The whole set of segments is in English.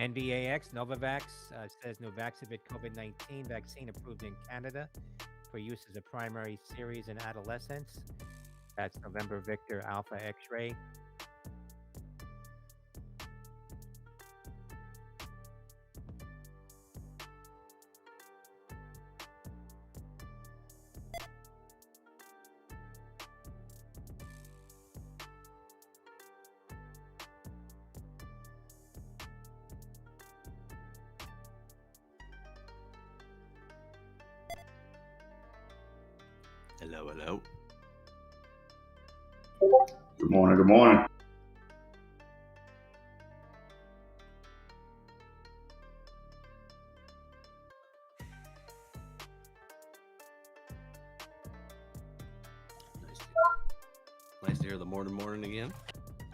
NVAX, Novavax says Nuvaxovid COVID-19 vaccine approved in Canada for use as a primary series in adolescents. That's November Victor Alpha X-ray. Hello, hello. Good morning, good morning. Nice to hear the morning again.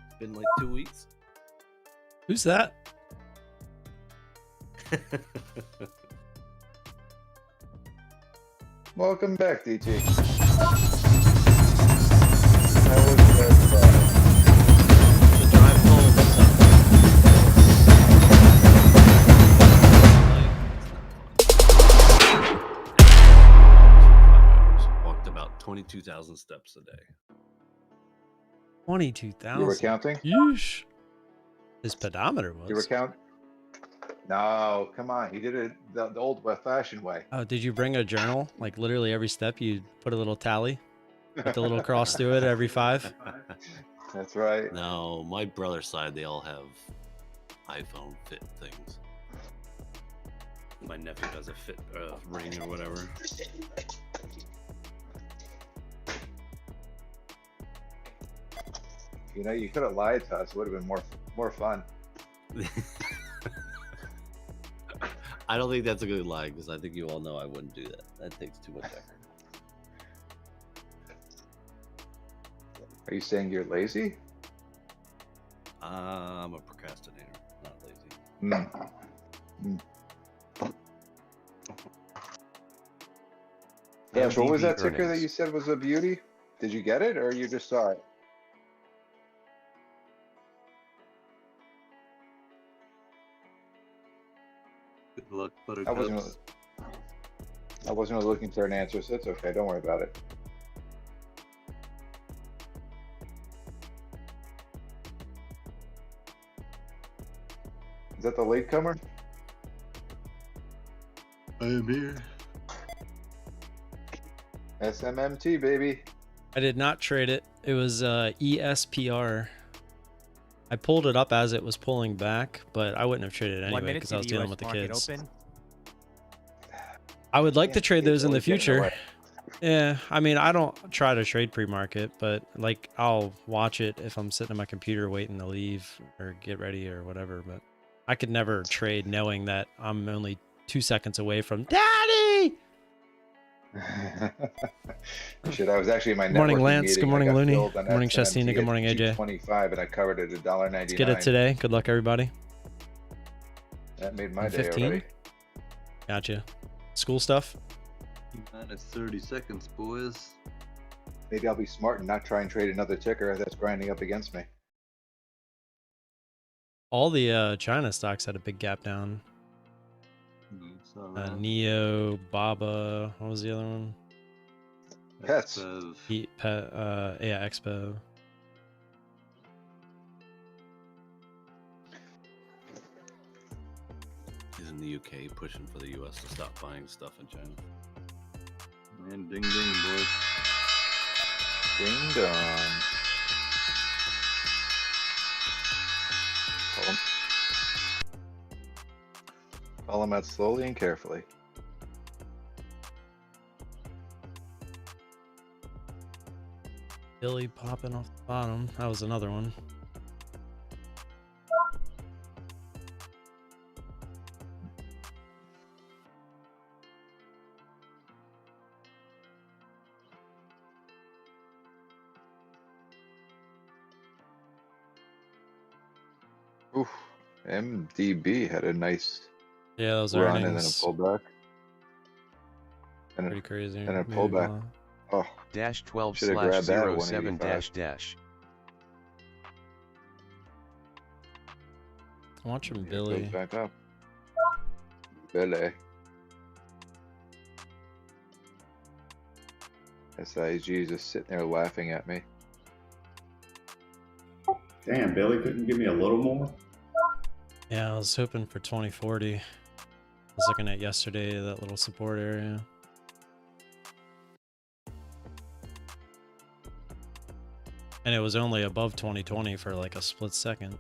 It's been like 2 weeks. Who's that? Welcome back, DT. The drive home. Walked about 22,000 steps a day. 22,000. You were counting? Yeesh. His pedometer was. You were counting? No, come on. He did it the old fashioned way. Oh, did you bring a journal? Like literally every step you put a little tally? Put the little cross through it every 5? That's right. No, my brother's side, they all have iPhone Fit things. My nephew has a Fit ring or whatever. You know, you could have lied to us. It would have been more fun. I don't think that's a good lie because I think you all know I wouldn't do that. That takes too much effort. Are you saying you're lazy? I'm a procrastinator, not lazy. Yeah, what was that MDB ticker that earnings. you said was a beauty? Did you get it or you just saw it? Good luck, I Buttercups. wasn't looking for an answer, so it's okay. Don't worry about it. Is that the latecomer? I am here. SMMT, baby. I did not trade it. It was ESPR. I pulled it up as it was pulling back, but I wouldn't have traded it 1 anyway minute because to I was the dealing US with the market kids. open. I would like to trade those in the It's always getting future. away. Yeah, I mean, I don't try to trade pre-market, but like I'll watch it if I'm sitting at my computer waiting to leave or get ready or whatever. But I could never trade knowing that I'm only 2 seconds away from Daddy. Shit, I was actually in my Good morning, networking Lance. meeting. Good morning, I got Looney. filled on Good morning, SMMT Chestina. Good at morning, AJ. 225, and I covered it at $1.99. Let's get it today. Good luck, everybody. That made my And day 15? already. Gotcha. School stuff. Minus 30 seconds, boys. Maybe I'll be smart and not try and trade another ticker that's grinding up against me. All the China stocks had a big gap down. So, Neo, Baba. What was the other one? Pets. Yeah, Expo. He's in the UK pushing for the US to stop buying stuff in China. And ding ding, boys. Ding dong. Call them out slowly and carefully. Billy popping off the bottom. That was another one. Oof. MDB had a nice Yeah, those run and then a earnings. pullback. And Pretty crazy. and a Move pullback. on. Oh, Dash 12 Shoulda slash grabbed that at 07 185. dash dash. watching Here it goes Billy. back up. Billy. SIG just sitting there laughing at me. Damn, Billy couldn't give me a little more. Yeah, I was hoping for 2040. I was looking at yesterday, that little support area. And it was only above 2020 for like a split second.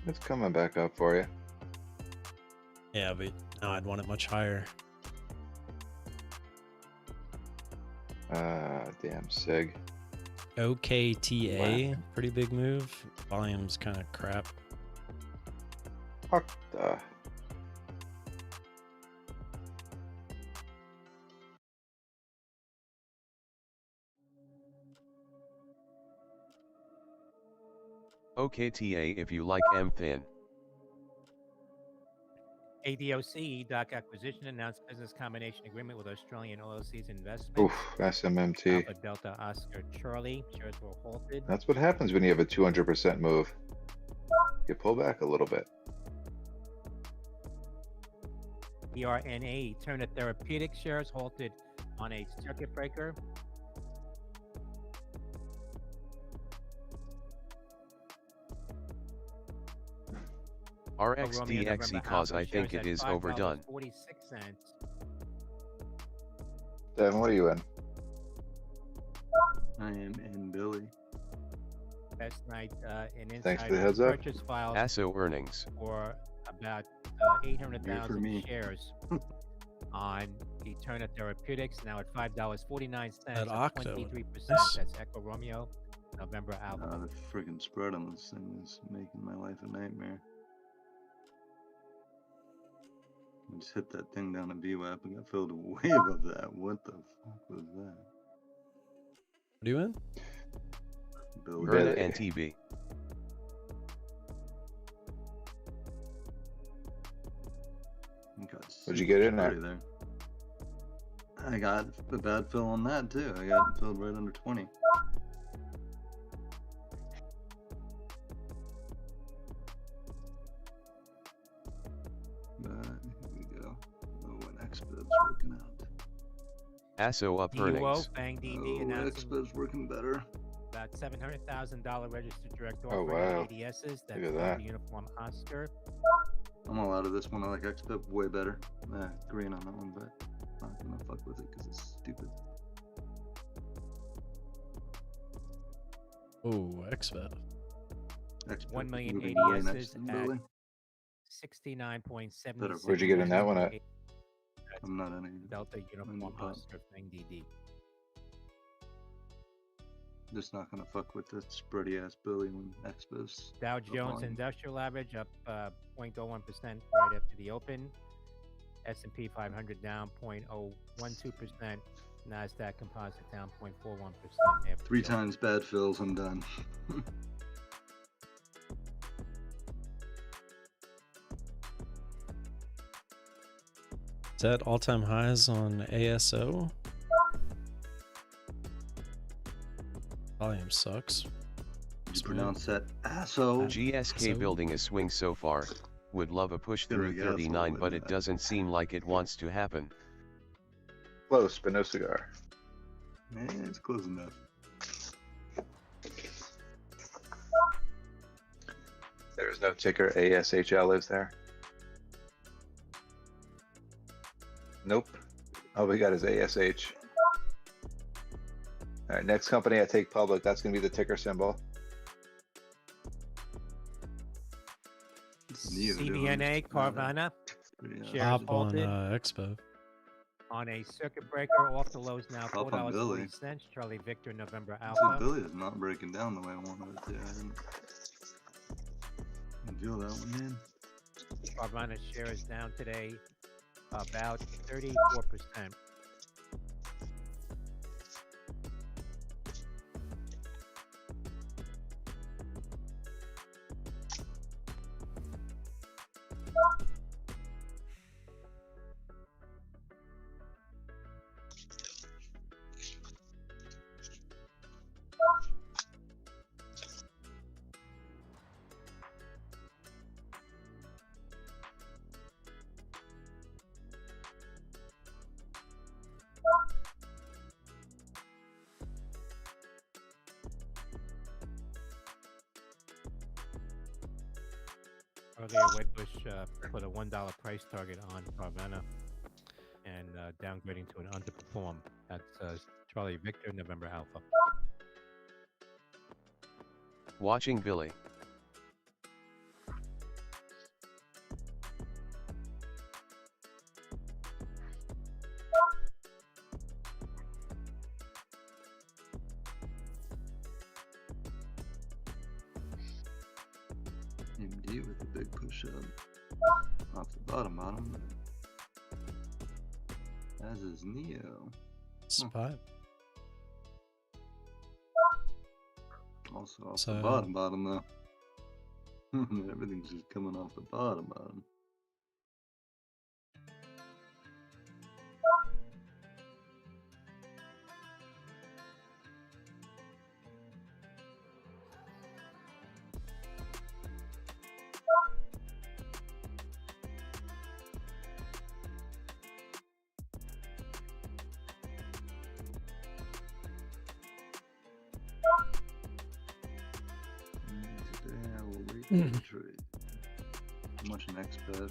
It's coming back up for you. Yeah, but now I'd want it much higher. Damn SIG. OKTA, pretty big move. Volume's kind of crap. Fuck the. OKTA if you like M-Thin. ADOC, Doc Acquisition, announced business combination agreement with Australian Oilseeds Investments. Oof, SMMT. Alpha Delta Oscar Charlie. Shares were halted. That's what happens when you have a 200% move. You pull back a little bit. ERNA, Turner Therapeutics shares halted on a circuit breaker. RXDXE cause I think it is overdone. 46 cents. Devin, what are you in? I am in Billy. Last night, an Thanks for the insider heads up. purchase filed ASO earnings. for about Good for 800,000 me. shares on the Turner Therapeutics, now at $5.49, That up Octo. 23%. Nice. That's Echo Romeo, November Alpha. The freaking spread on this thing is making my life a nightmare. I just hit that thing down in VWAP and got filled way above that. What the fuck was that? What are you in? Billy. Verna Billy. and TB. What'd you get in super at? there? I got a bad fill on that too. I got filled right under 20. But here we go. Oh, and XBib's working out. ASO up DUO, earnings. Bang DD Oh, announcing XBib's working better. about $700,000 registered direct Oh, offer wow. in ADSs. That's Look at the that. uniform Oscar. I'm all out of this one. I like XBib way better. Green on that one, but I'm not gonna fuck with it because it's stupid. Oh, XBET. XBib 1 million moving way ADSs next to at Billy. 69.76. Where'd you get in that one at? I'm not any. Delta uniform top. Oscar Bang DD. Just not gonna fuck with this spready ass Billy when XBib's. Dow up Jones on. Industrial Average up 0.01% right after the open. S&P 500 down 0.012%. NASDAQ Composite down 0.41%. after 3 the open. times bad fills, I'm done. Is that all-time highs on ASO? Volume sucks. You pronounce that ASO. GSK So- building a swing so far. Would love a push Gonna through get us 39, all but in it that. doesn't seem like it wants to happen. Close, but no cigar. It's close enough. There's no ticker. ASHL is there? Nope. All we got is ASH. All right, next company I take public, that's gonna be the ticker symbol. Neither do I. CBNA Carvana Pretty Shares Hop on halted. Expo. on a circuit breaker off the lows now Up on Billy. $4.40. Charlie Victor November See, Alpha. Billy is not breaking down the way I wanted it to. I didn't feel that one, man. Carvana shares down today about 34%. Earlier, Wedbush put a $1 price target on Carvana and downgrading to an underperform. That's Charlie Victor, November Alpha. Watching Billy. MD with a big push up off the bottom. As is Neo. Spot. Also off So- the bottom though. Everything's just coming off the bottom. Today I will wait for the trade. How much next bet?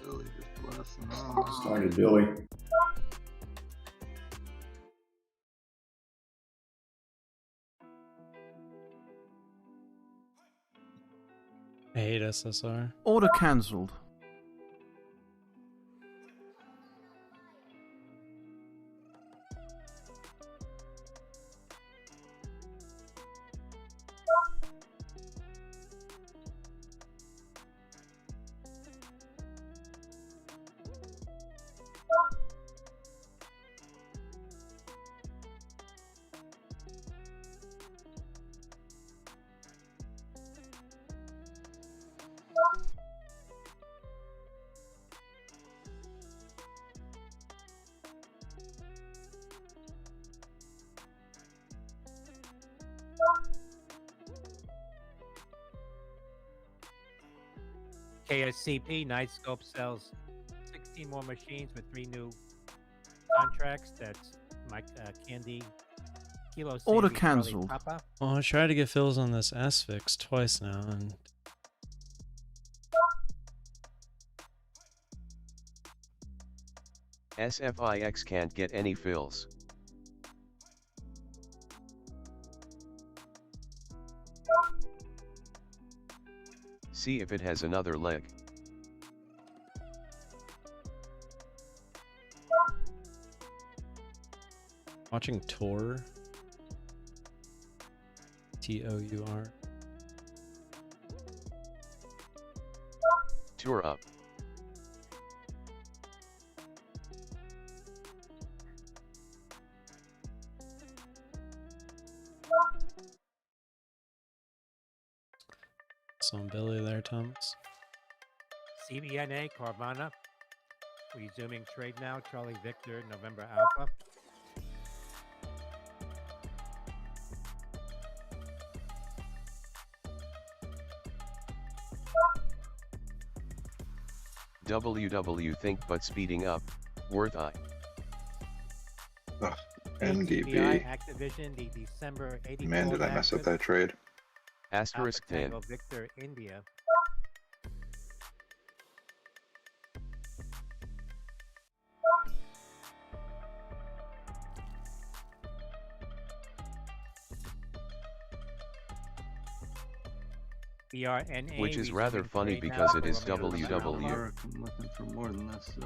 Billy just blasting off. Started Billy. I hate SSR. Order cancelled. KSCP, Nightscope sells 16 more machines with 3 new contracts. That's Mike Candy, Kilo Order Sandy, Charlie cancelled. Papa. Well, I tried to get fills on this S-Fix twice now, and SFIX can't get any fills. See if it has another leg. watching Tor. T-O-U-R. Tour up. loss on Billy there, Thomas. CBNA Carvana resuming trade now. Charlie Victor November Alpha. WW think but speeding up, worth I. Ugh, CBI NDB. Activision the December 84. Man, did I mess up that trade? Asterisk Alpha 10. Tango Victor India. BRNA Which is rather resuming funny trade now because for it is Romeo November WW. Alpha. Mark, I'm looking for more than this.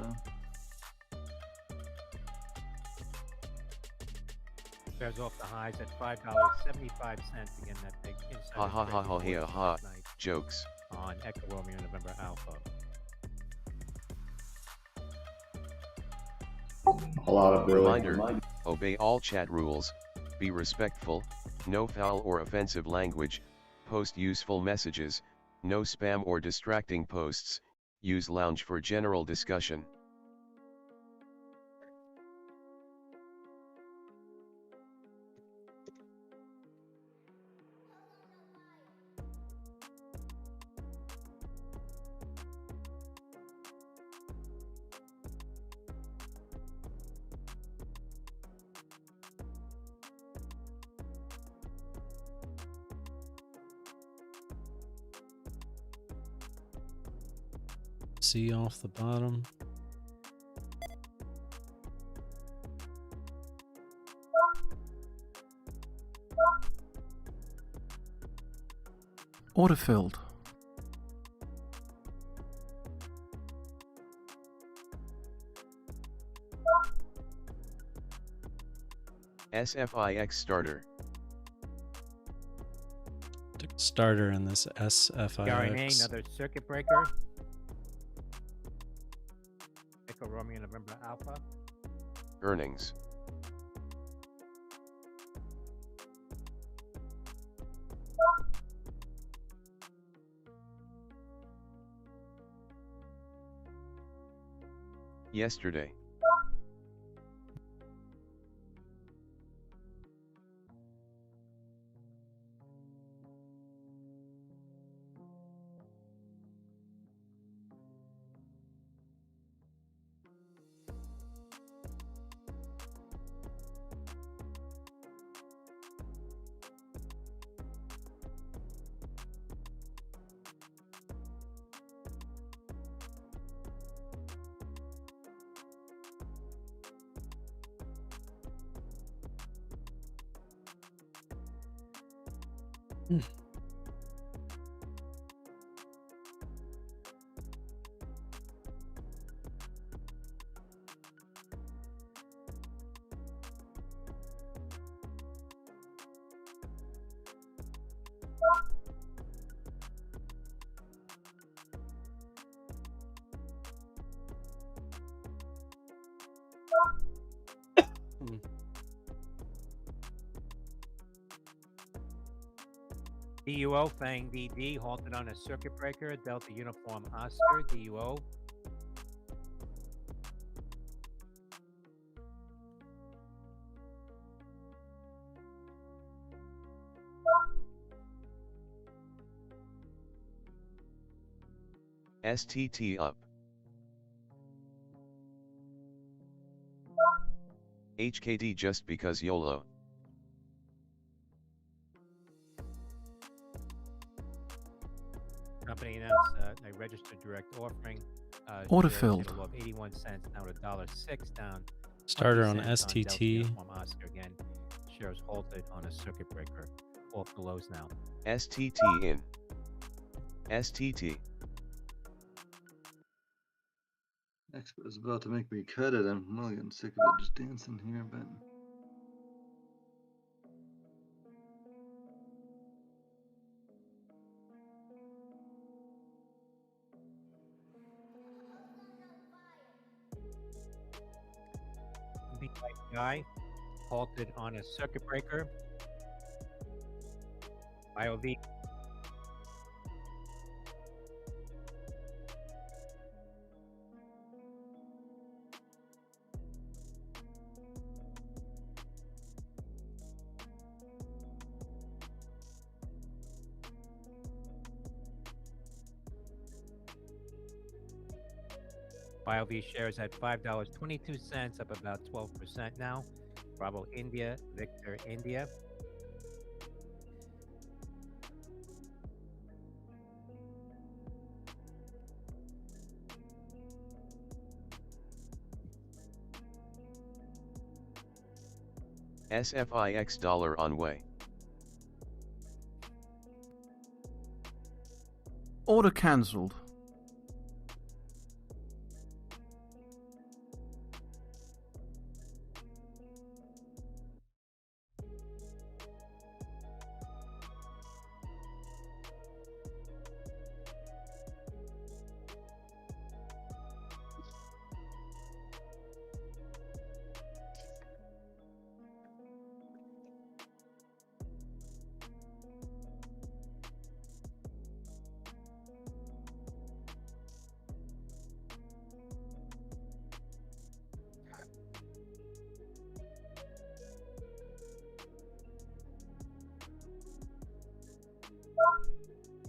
Bears off the highs at $5.75. Again, that big insider Ha ha ha trade ha report ha ha. last night Jokes. on Echo Romeo November Alpha. A lot of Billy. Reminder, obey all chat rules, be respectful, no foul or offensive language, post useful messages, no spam or distracting posts, use lounge for general discussion. C off the bottom. Order filled. SFIX starter. Took a starter in this RNA, SFIX. another circuit breaker. Echo Romeo November Alpha. Earnings. Yesterday. DUO Fang DD halted on a circuit breaker. Delta Uniform Oscar DUO. STT up. HKD just because YOLO. Company announced a registered direct offering. Order shares filled. hit a low of 81 cents down to $1.06 down. Starter 20 on cents Delta STT. Uniform Oscar again. Shares halted on a circuit breaker. Off the lows now. STT in. STT. Expert is about to make me cut it. I'm really getting sick of it just dancing here, but. BIKR halted on a circuit breaker. IOV BioV shares at $5.22, up about 12% now. Bravo India, Victor India. SFIX dollar on way. Order cancelled.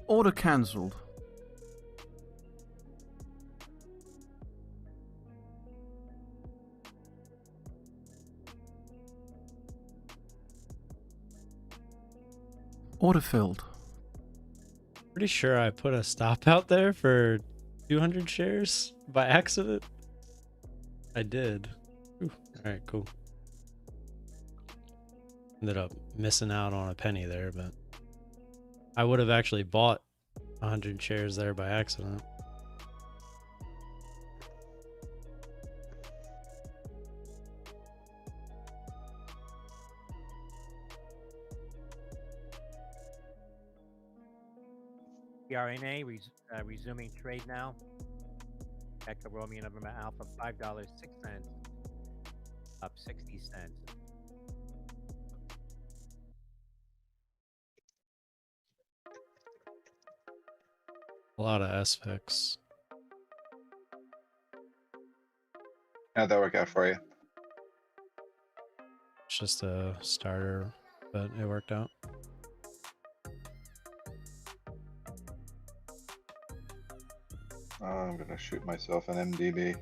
Order cancelled. Order filled. Pretty sure I put a stop out there for 200 shares by accident. I did. Ooh, all right, cool. Ended up missing out on a penny there, but I would have actually bought 100 shares there by accident. RNA resuming trade now. Echo Romeo November Alpha $5.06, up 60 cents. A lot of SFIX. How'd that work out for you? It's just a starter, but it worked out. I'm gonna shoot myself an MDB.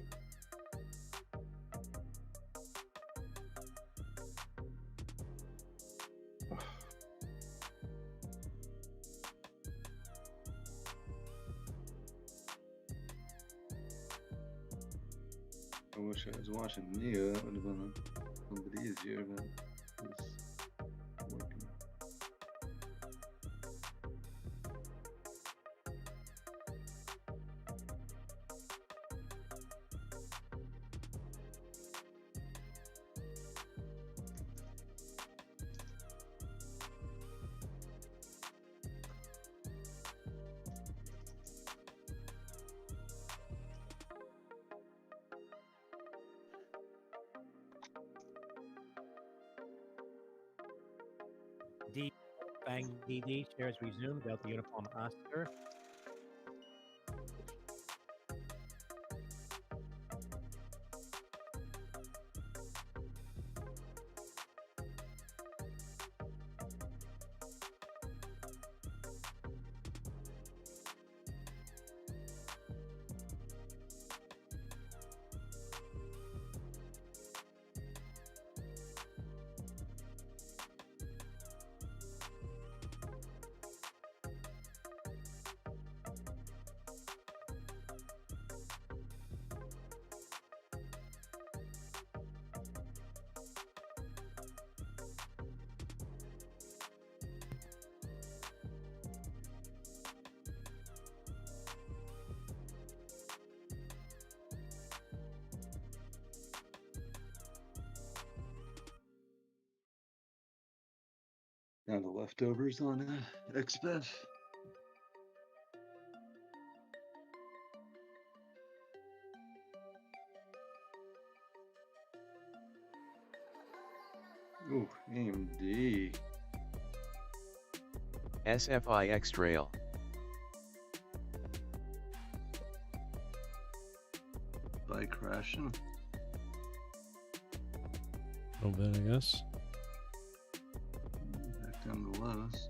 I wish I was watching Neo. That would have been a little bit easier, but it's working. Bang DD shares resumed. Delta Uniform Oscar. Now the leftovers on XBEF. Ooh, AMD. SFIX trail. By crashing. A little bit, I guess. Back down the lows.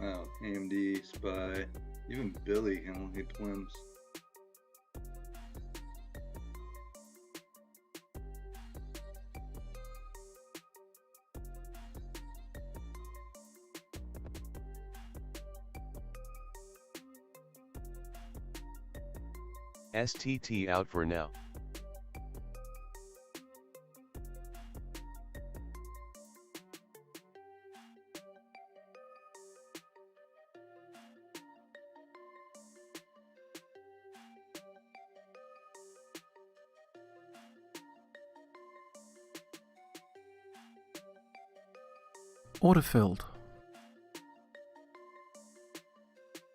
Wow, AMD, SPY, even Billy can only hit twins. STT out for now. Order filled.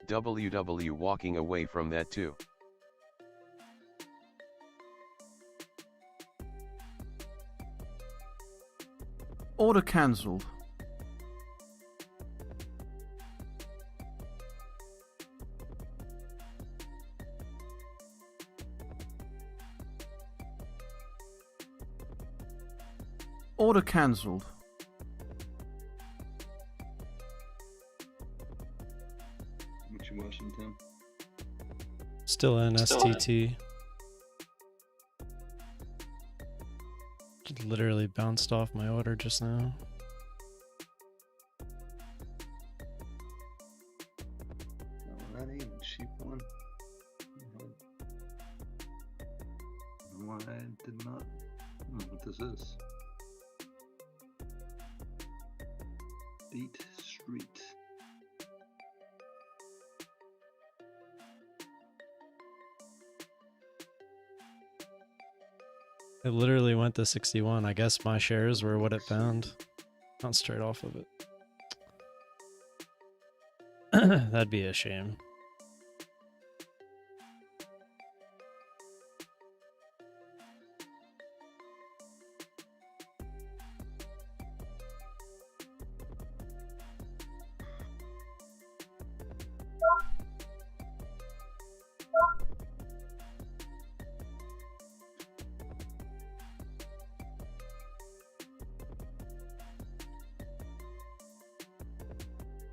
WW walking away from that too. Order cancelled. Order cancelled. What you watching, Tim? Still in STT. Just literally bounced off my order just now. Oh, that ain't a cheap one. Why I did not know what this is. Beat Street. It literally went to 61. I guess my shares were what it found. Not straight off of it. That'd be a shame.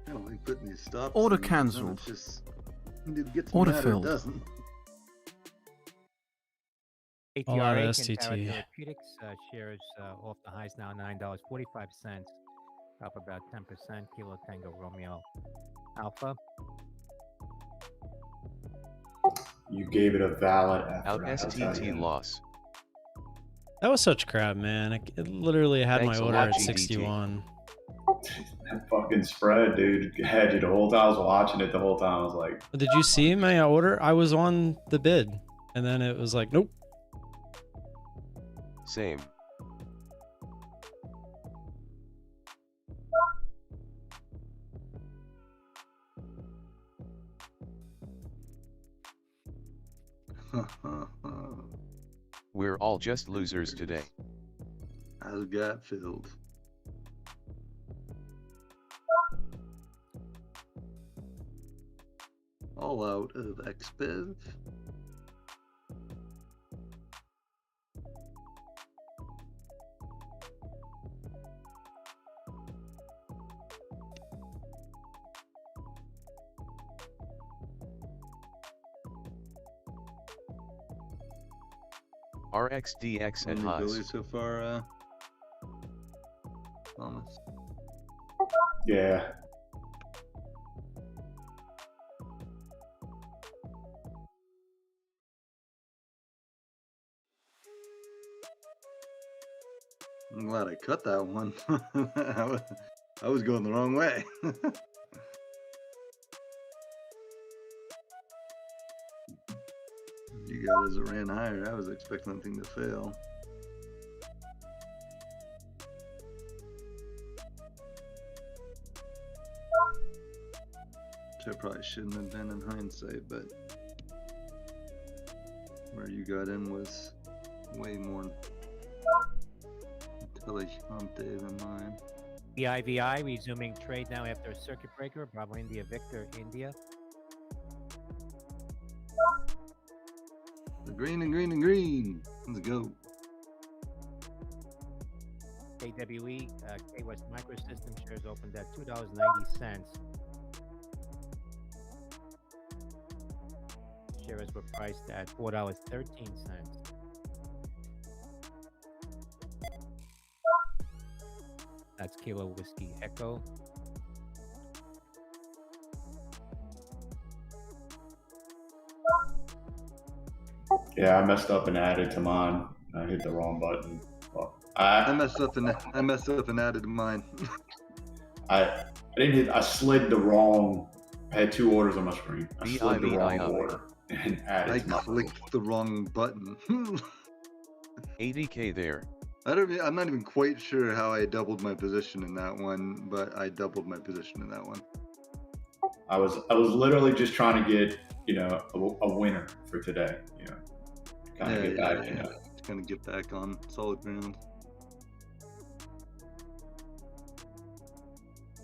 I don't like putting these stops. Order in, cancelled. it's just it gets Order mad or filled. it doesn't. All out ATRA, of STT. Kintara Therapeutics, shares off the highs now, $9.45, up about 10%. Kilo Tango Romeo Alpha. You gave it a valid Out effort. I'll tell you. STT loss. That was such crap, man. It literally had Thanks my a order lot, at GDT. 61. That fucking spread, dude. Had you the whole time. I was watching it the whole time. I was like, Did you see my order? I was on the bid, and then it was like, nope. Same. We're all just losers today. How's got filled? All out of XBiv. RXDX at Only Billy highs. so far, Thomas. yeah. I'm glad I cut that one. I was going the wrong way. You guys it ran higher. I was expecting that thing to fail. Which I probably shouldn't have been in hindsight, but where you got in was way more intelligente than mine. The IVI resuming trade now after a circuit breaker. Bravo India Victor India. The green and green and green. Let's go. KWE, K West Microsystem shares opened at $2.90, shares were priced at $4.13. That's Kilo Whiskey Echo. Yeah, I messed up and added to mine. I hit the wrong button. Well, I messed up and added mine. I didn't hit. I slid the wrong. I had 2 orders on my screen. I slid the wrong BIVII. order and added I to my clicked the wrong button. 80K there. I'm not even quite sure how I doubled my position in that one, but I doubled my position in that one. I was literally just trying to get a winner for today. Kind of get back. Just kind of get back on solid ground.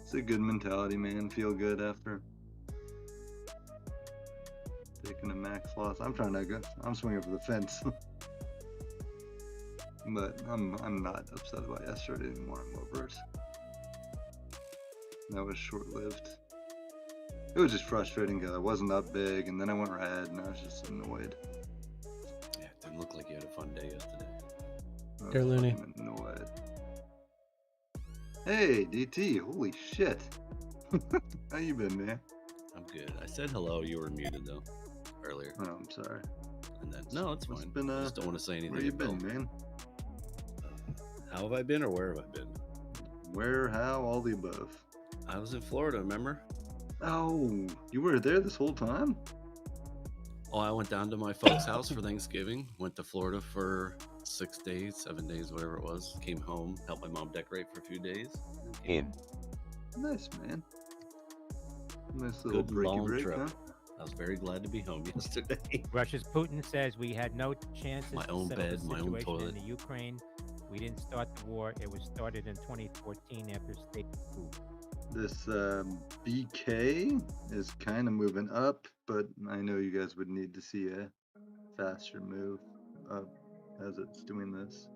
It's a good mentality, man. Feel good after taking a max loss. I'm trying to go. I'm swinging for the fence. But I'm not upset about yesterday anymore. I'm over it. That was short-lived. It was just frustrating because I wasn't up big, and then I went red, and I was just annoyed. Yeah, it didn't look like you had a fun day yesterday. I was Here, Looney. fucking annoyed. Hey, DT! Holy shit! How you been, man? I'm good. I said hello. You were muted though earlier. Oh, I'm sorry. And then no, it's What's fine. been, I just don't want to say anything. Where you until- been, man? How have I been, or where have I been? Where, how, all the above. I was in Florida. Remember? Oh, you were there this whole time? Oh, I went down to my folks' house for Thanksgiving. Went to Florida for 6 days, 7 days, whatever it was. Came home, helped my mom decorate for a few days. In. Nice, man. Nice little Good breaky long break, trip. huh? I was very glad to be home yesterday. Russia's Putin says we had no chances My to own settle bed, the my own situation toilet. in the Ukraine. We didn't start the war. It was started in 2014 after state coup. This BK is kind of moving up, but I know you guys would need to see a faster move up as it's doing this.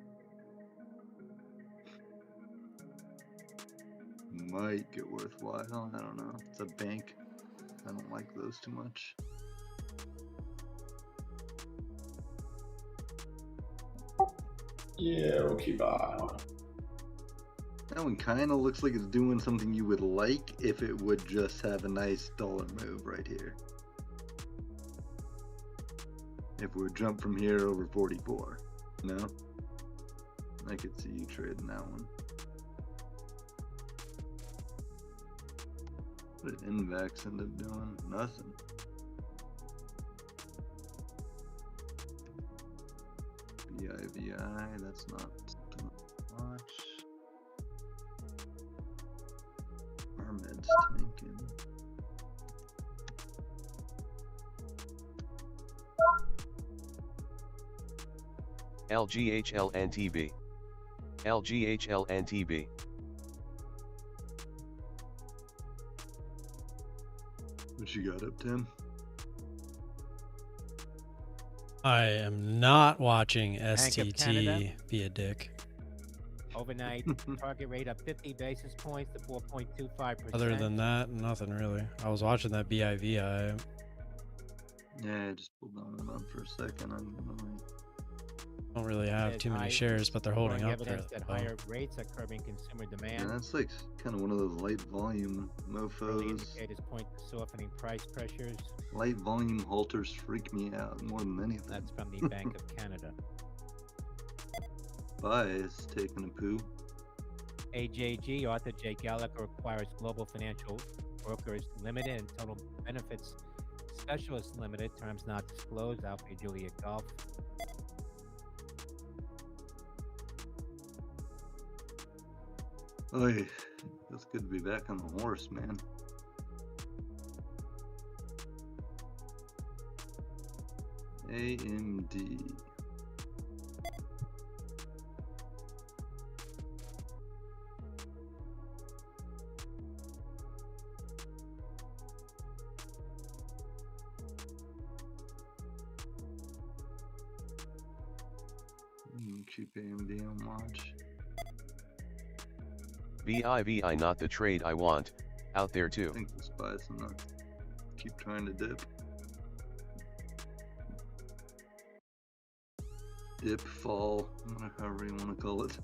Might get worthwhile. I don't know. It's a bank. I don't like those too much. Yeah, we'll keep an eye on it. That one kind of looks like it's doing something you would like if it would just have a nice dollar move right here. If we would jump from here over 44, you know? I could see you trading that one. What did Invax end up doing? Nothing. BIVI, that's not something to watch. Armed's tanking. LGHLNTB. LGHLNTB. What you got up, Tim? I am not watching of STT Canada. be a dick. Overnight target rate up 50 basis points to 4.25%. Other than that, nothing really. I was watching that BIVI. Yeah, I just pulled that one up for a second. I Don't really have Says too many high- shares, but they're holding growing up there. evidence that though. higher rates are curbing consumer Yeah, demand. that's like kind of one of those light volume Early mofos. indicators point to softening price pressures. Light volume halters freak me out more than anything. That's from the Bank of Canada. Buy is taking a poo. AJG, Arthur J. Gallagher acquires Global Financial Brokers Limited and Total Benefits Specialists Limited, terms not disclosed, Alpha Juliet Golf. Oy, that's good to be back on the horse, man. AMD. Keep AMD on watch. BIVI not the trade I want, out there I too. think this buys enough. Keep trying to dip. dip, fall, however you want to call it.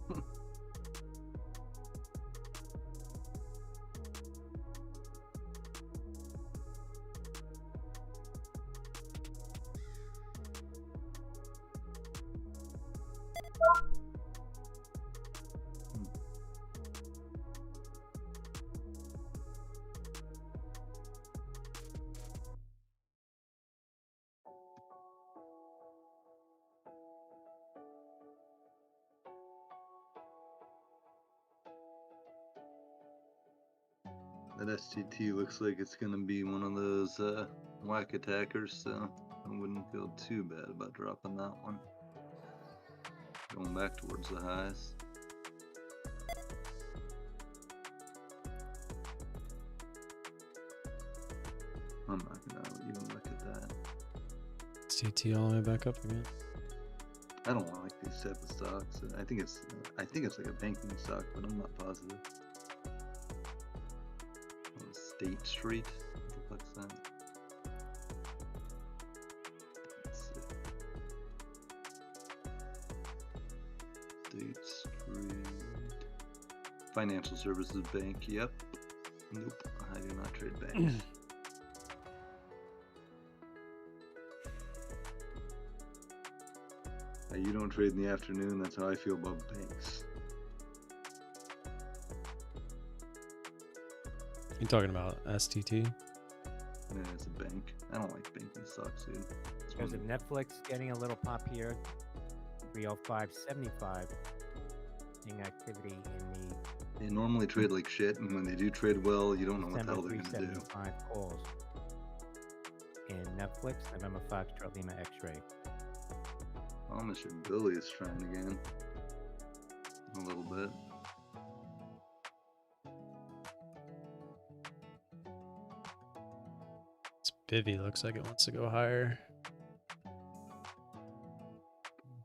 That STT looks like it's going to be one of those whack attackers, so I wouldn't feel too bad about dropping that one. Going back towards the highs. I'm not going to even look at that. CT all the way back up again. I don't like these type of stocks. I think it's like a banking stock, but I'm not positive. State Street. What the fuck's that? Let's see. State Street. Financial Services Bank. Yep. Nope. I do not trade banks. You don't trade in the afternoon. That's how I feel about banks. You talking about STT? Yeah, it's a bank. I don't like banking stocks, dude. Because of Netflix getting a little pop here, 305.75. Seeing activity in the They normally trade like shit, and when they do trade well, you don't know what the hell they're gonna do. 375 calls. In Netflix, November 5, Charlie Lima X-ray. Oh, Mr. Billy is trying again. A little bit. This Bivy looks like it wants to go higher.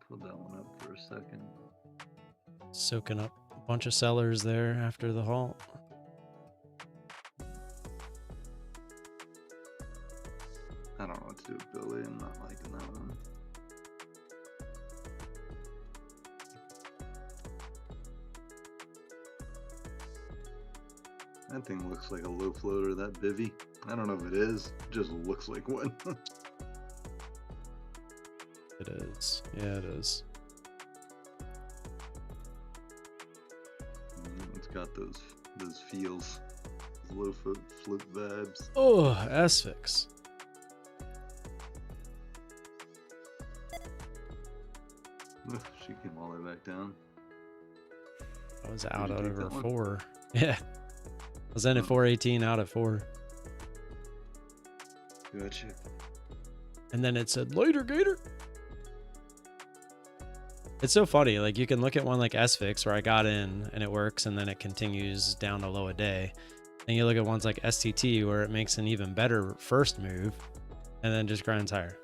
Put that one up for a second. Soaking up a bunch of sellers there after the halt. I don't know what to do with Billy. I'm not liking that one. That thing looks like a low floater, that Bivy. I don't know if it is. It just looks like one. It is. Yeah, it is. It's got those feels. Those low float vibes. Oh, Asphyx. She came all the way back down. I was out you at take over that one? 4. Yeah. I was in at 418, out at 4. Gotcha. And then it said, later, Gator. It's so funny. Like, you can look at one like Asphyx where I got in and it works and then it continues down to low a day. And you look at ones like STT where it makes an even better first move and then just grinds higher.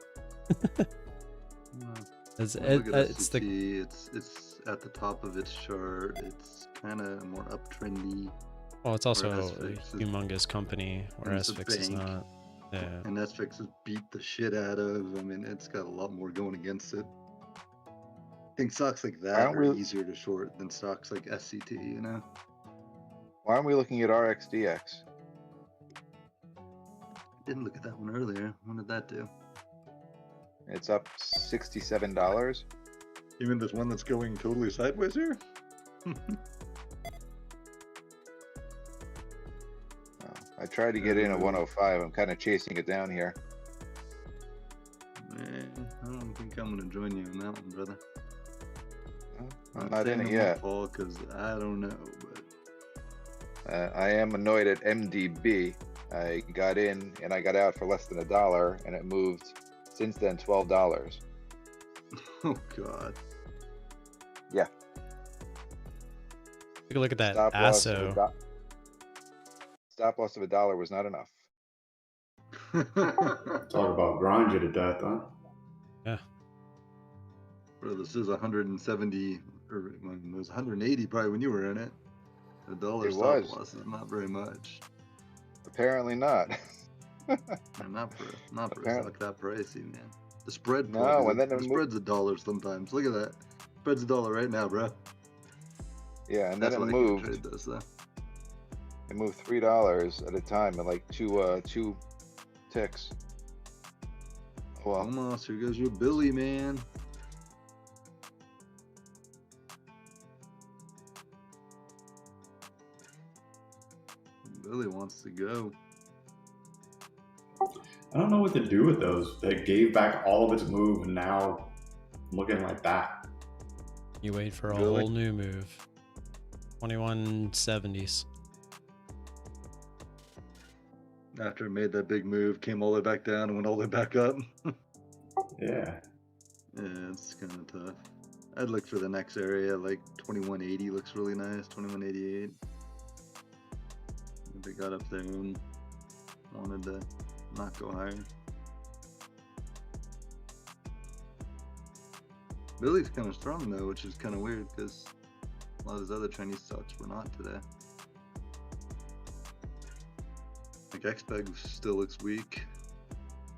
It's at the top of its chart. It's kind of more uptrendy. Well, it's also a Asphyx is- humongous company where and it's a Asphyx is bank. not. Yeah. And Asphyx has beat the shit out of. I mean, it's got a lot more going against it. I think stocks like that Aren't are we- easier to short than stocks like SCT, you know? Why aren't we looking at RXDX? Didn't look at that one earlier. What did that do? It's up $67. Even this one that's going totally sideways here? I tried to get in at 105. I'm kind of chasing it down here. Man, I don't think I'm gonna join you in that one, brother. I'm not in it yet. Because I don't know, but I am annoyed at MDB. I got in and I got out for less than $1, and it moved since then $12. oh god. Yeah. Take a look at that Stop loss of ASO. Stop loss of $1 was not enough. Talk about grind you to death, huh? Yeah. Bro, this is 170, or it was 180 probably when you were in it. $1 It stop was. loss is not very much. Apparently not. And not for a Apparently. stock that pricey, man. The spread. No, causes and it. then it The spread's $1 sometimes. Look at that. Spread's $1 right now, bro. Yeah, and then That's it why I can't moved. trade this though. It moved $3 at a time in like two ticks. Oh, well, Almost. Here goes your Billy, man. Billy wants to go. I don't know what to do with those. They gave back all of its move and now looking like that. You wait for a Really? whole new move. 2170s. After it made that big move, came all the way back down and went all the way back up. Yeah. Yeah, it's kind of tough. I'd look for the next area, like 2180 looks really nice, 2188. They got up there and wanted to not go higher. Billy's kind of strong though, which is kind of weird because a lot of his other Chinese stocks were not today. Like XPEG still looks weak.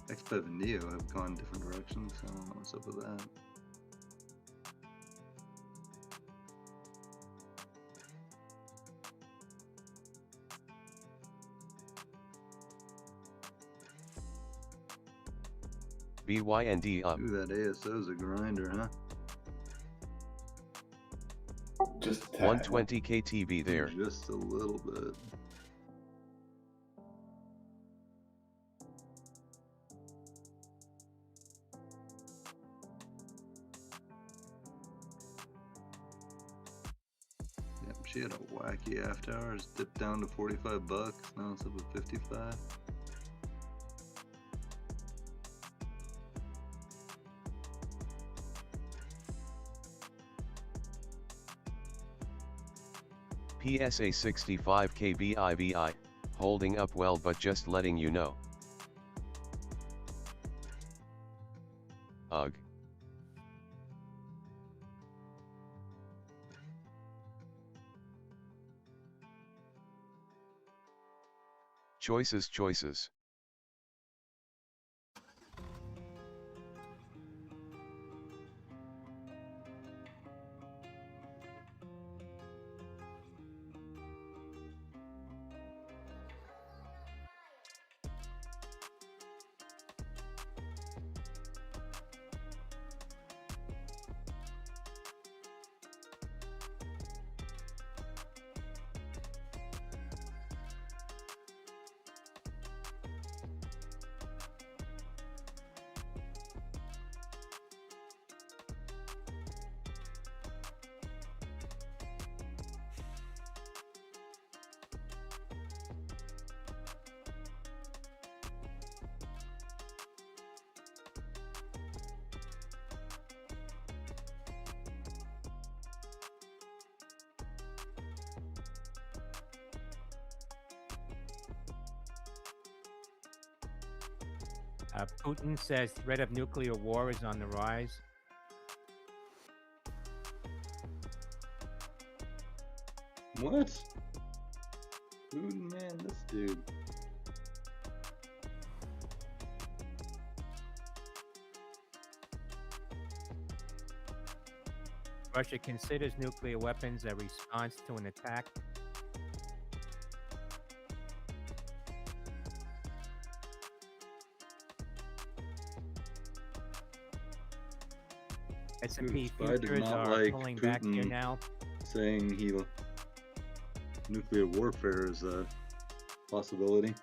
XPEG and Neo have gone different directions. I don't know what's up with that. BYND up. Ooh, that ASO's a grinder, huh? Just a tad. 120 KTB there. Just a little bit. Yep, she had a wacky after hours, dipped down to 45 bucks. Now it's up at 55. PSA 65 KBIBI, holding up well but just letting you know. Ugh. Choices. Putin says threat of nuclear war is on the rise. What? Putin, man, this dude. Russia considers nuclear weapons a response to an attack. S&P Spy did futures not are like pulling back here Putin now. saying nuclear warfare is a possibility.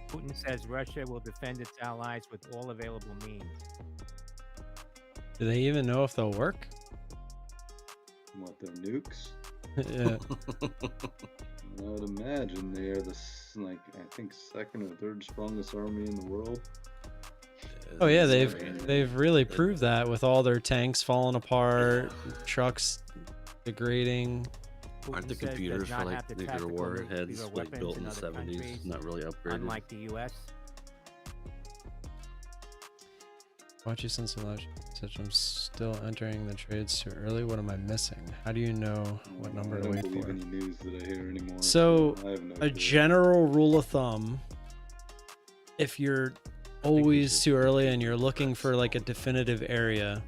Putin says Russia will defend its allies with all available means. Do they even know if they'll work? What, the nukes? Yeah. I would imagine they are I think second or third strongest army in the world. Oh yeah, It's they've really proved that with all their tanks falling apart, trucks degrading. Aren't the Putin says computers does for not like have the nuclear tactical warheads nuclear like weapons built in the other 70s? countries, Not really upgraded. unlike the U.S. Watch you send some loud. Such I'm still entering the trades too early. What am I missing? How do you know what number I to don't wait believe for? any news that I hear anymore. So I have no a clue. general rule of thumb, if you're always should too early keep and you're the looking trends. for like a definitive area,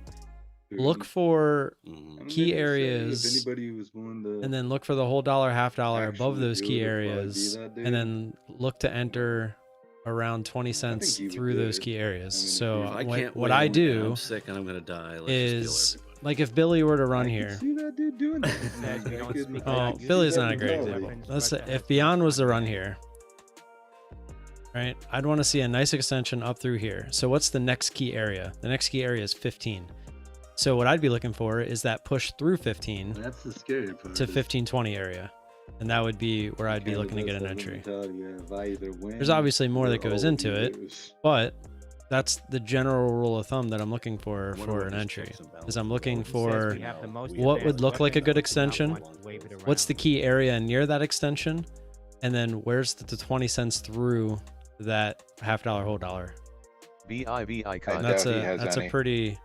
Dude, look for I mean, key they do say areas, If anybody was willing to, and then look for the whole dollar, half dollar above actually those do key it, it'd probably be areas, that dude. and then look to enter around 20 cents he would through do those it. key areas. I mean, if so you- If I what, can't what win I and do I'm sick and I'm gonna die. Let's is just kill everybody. like if Billy were to run I here. could see that dude doing that. Says we don't speak Oh, about Billy's using not a great mentality. example. Let's say Russia if has Beyond was to been run here, right? I'd want to see a nice extension up through here. So what's the next key area? The next key area is 15. So what I'd be looking for is that push through 15 That's the scary part. to is 1520 area. And that would be where I'd be kind of looking to get does an have the entry. mentality of I either win There's obviously more or that goes all of into you it, lose. but that's the general rule of thumb that I'm looking for I wonder for what an this entry. checks and Is I'm balances looking are. Says for we have the most what would advanced look like a weapons, good but do not extension, want to wave it what's the around. key area near that extension, and then where's the 20 cents through that half dollar, whole dollar. BIV I icon. doubt he That's has a any. pretty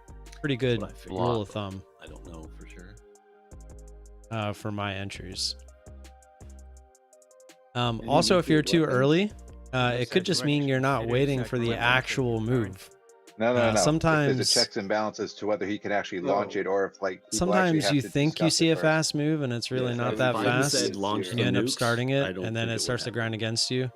good what I figured. rule of thumb I don't know for sure. for my entries. need Also, to if you're get too weapons. early, It it could says just mean you're not consider waiting such for the weapons actual as deterrent. move. No. If there's sometimes- a checks and balances to whether he can actually launch No. it or if like people actually Sometimes have you to think you discuss see it a first. fast move and it's really Yes, not if that Biden fast, said launch and the you end up nukes, starting I it, don't and then think it it starts would to grind happen. against you.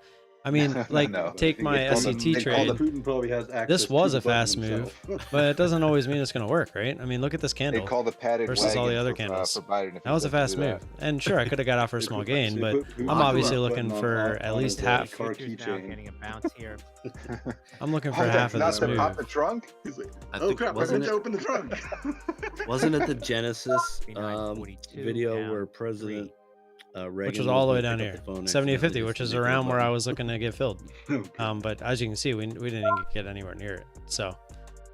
I mean, No, like no. take my They call them- SCT they call trade. them- Putin probably has access This was to a the button fast move, himself. but it doesn't always mean it's going to work, right? I mean, look at this They candle. call the padded versus all the wagon other for, candles. for Biden if That he was a doesn't fast do that. move, and sure, I could have got out for a small gain, but I'm obviously looking for at least half. car Futures now keychain. getting a bounce here. I'm looking Oh, for half that's of not this to move. pop the trunk? He's like, I oh think crap! I wasn't meant to it open the trunk. wasn't it the Genesis 59.42 video down where President Reagan Which was all the way gonna down pick up here, the phone and 70 to 50, accidentally which hit is the nuclear around where I button? was looking to get filled. Okay. But as you can see, we didn't get anywhere near it. So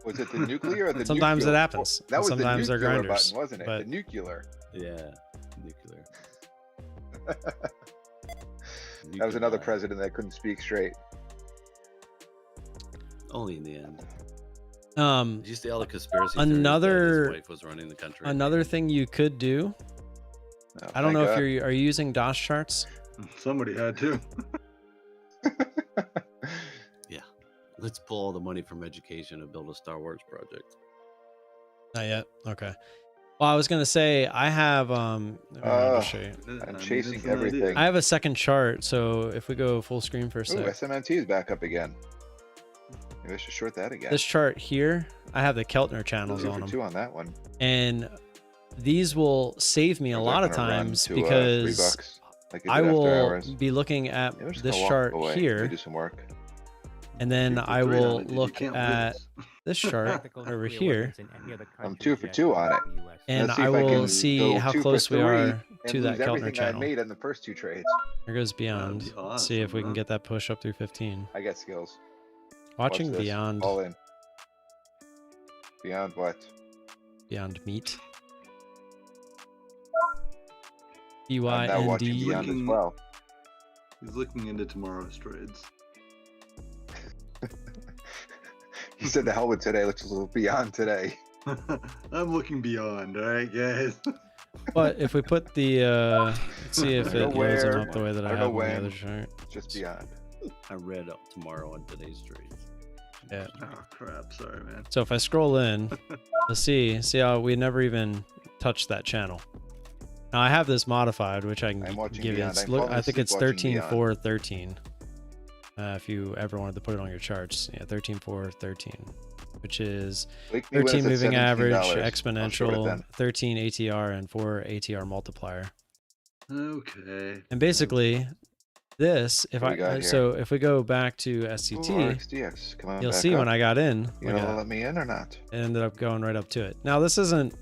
Was it the nuclear or the Sometimes it nuclear? happens. That was Sometimes the they're nuclear grinders, button, wasn't it? but- The nuclear. Yeah, nuclear. That was another Nuclear. president that couldn't speak straight. Only in the end. um, Did you see all the conspiracy theories that Another- his wife was running the country? another thing you could do. Oh, I don't thank know if God. are you using DOS charts? Somebody had to. Let's pull all the money from education and build a Star Wars project. Not yet. Okay. Well, I was gonna say I have I'll show you. I'm chasing everything. I have a second chart, so if we go full screen for a Ooh, sec. SMNT is back up again. Maybe I should short that again. This chart here, I have the Keltner Two channels on for them, two on that one. and these will save me a Or lot of they're gonna run times to, because $3, like it I did after will hours. be looking at Yeah, we're just this gonna walk chart away. here, We do some work. and then Two for I three will on it, dude. You look can't at lose. this chart Tactical over nuclear here, weapons in any other I'm countries 2 for yet 2 on but it. the US. and Let's see I if I will can see go how 2 for close we 3 are and to that lose Keltner everything I channel. made on the first 2 trades. Here goes Beyond. be Let's see if we awesome, can huh? get that push up through 15. I got skills. Watching Watch this. Beyond All in. Beyond what? Beyond Meat. I'm now watching BYND. Beyond as Looking- well. He's looking into tomorrow's trades. He said the hell with today. Looks a little beyond today. I'm looking beyond, all right, guys. But if we put the let's see if I don't it know loads them where, up the way that I I don't have know on the when. other chart. Just beyond. I read up tomorrow on today's trades. Yeah. Oh crap! Sorry, man. So if I scroll in, let's see how we never even touched that channel. Now I have this modified, which I can I'm watching give you. Beyond. It's, I'm look, falling I think asleep it's watching 13 Beyond. 4 13. If you ever wanted to put it on your charts, yeah, 13 4 13, which is Wake me when 13 it's at moving average, $17. I'll short it exponential, then. 13 ATR, and 4 ATR multiplier. Okay. And basically, this if What I we got here? so if we go back to Ooh, SCT, RXDX. Come on you'll back see up. when I got in, You look at gonna that. let me in or not? It ended up going right up to it. Now this isn't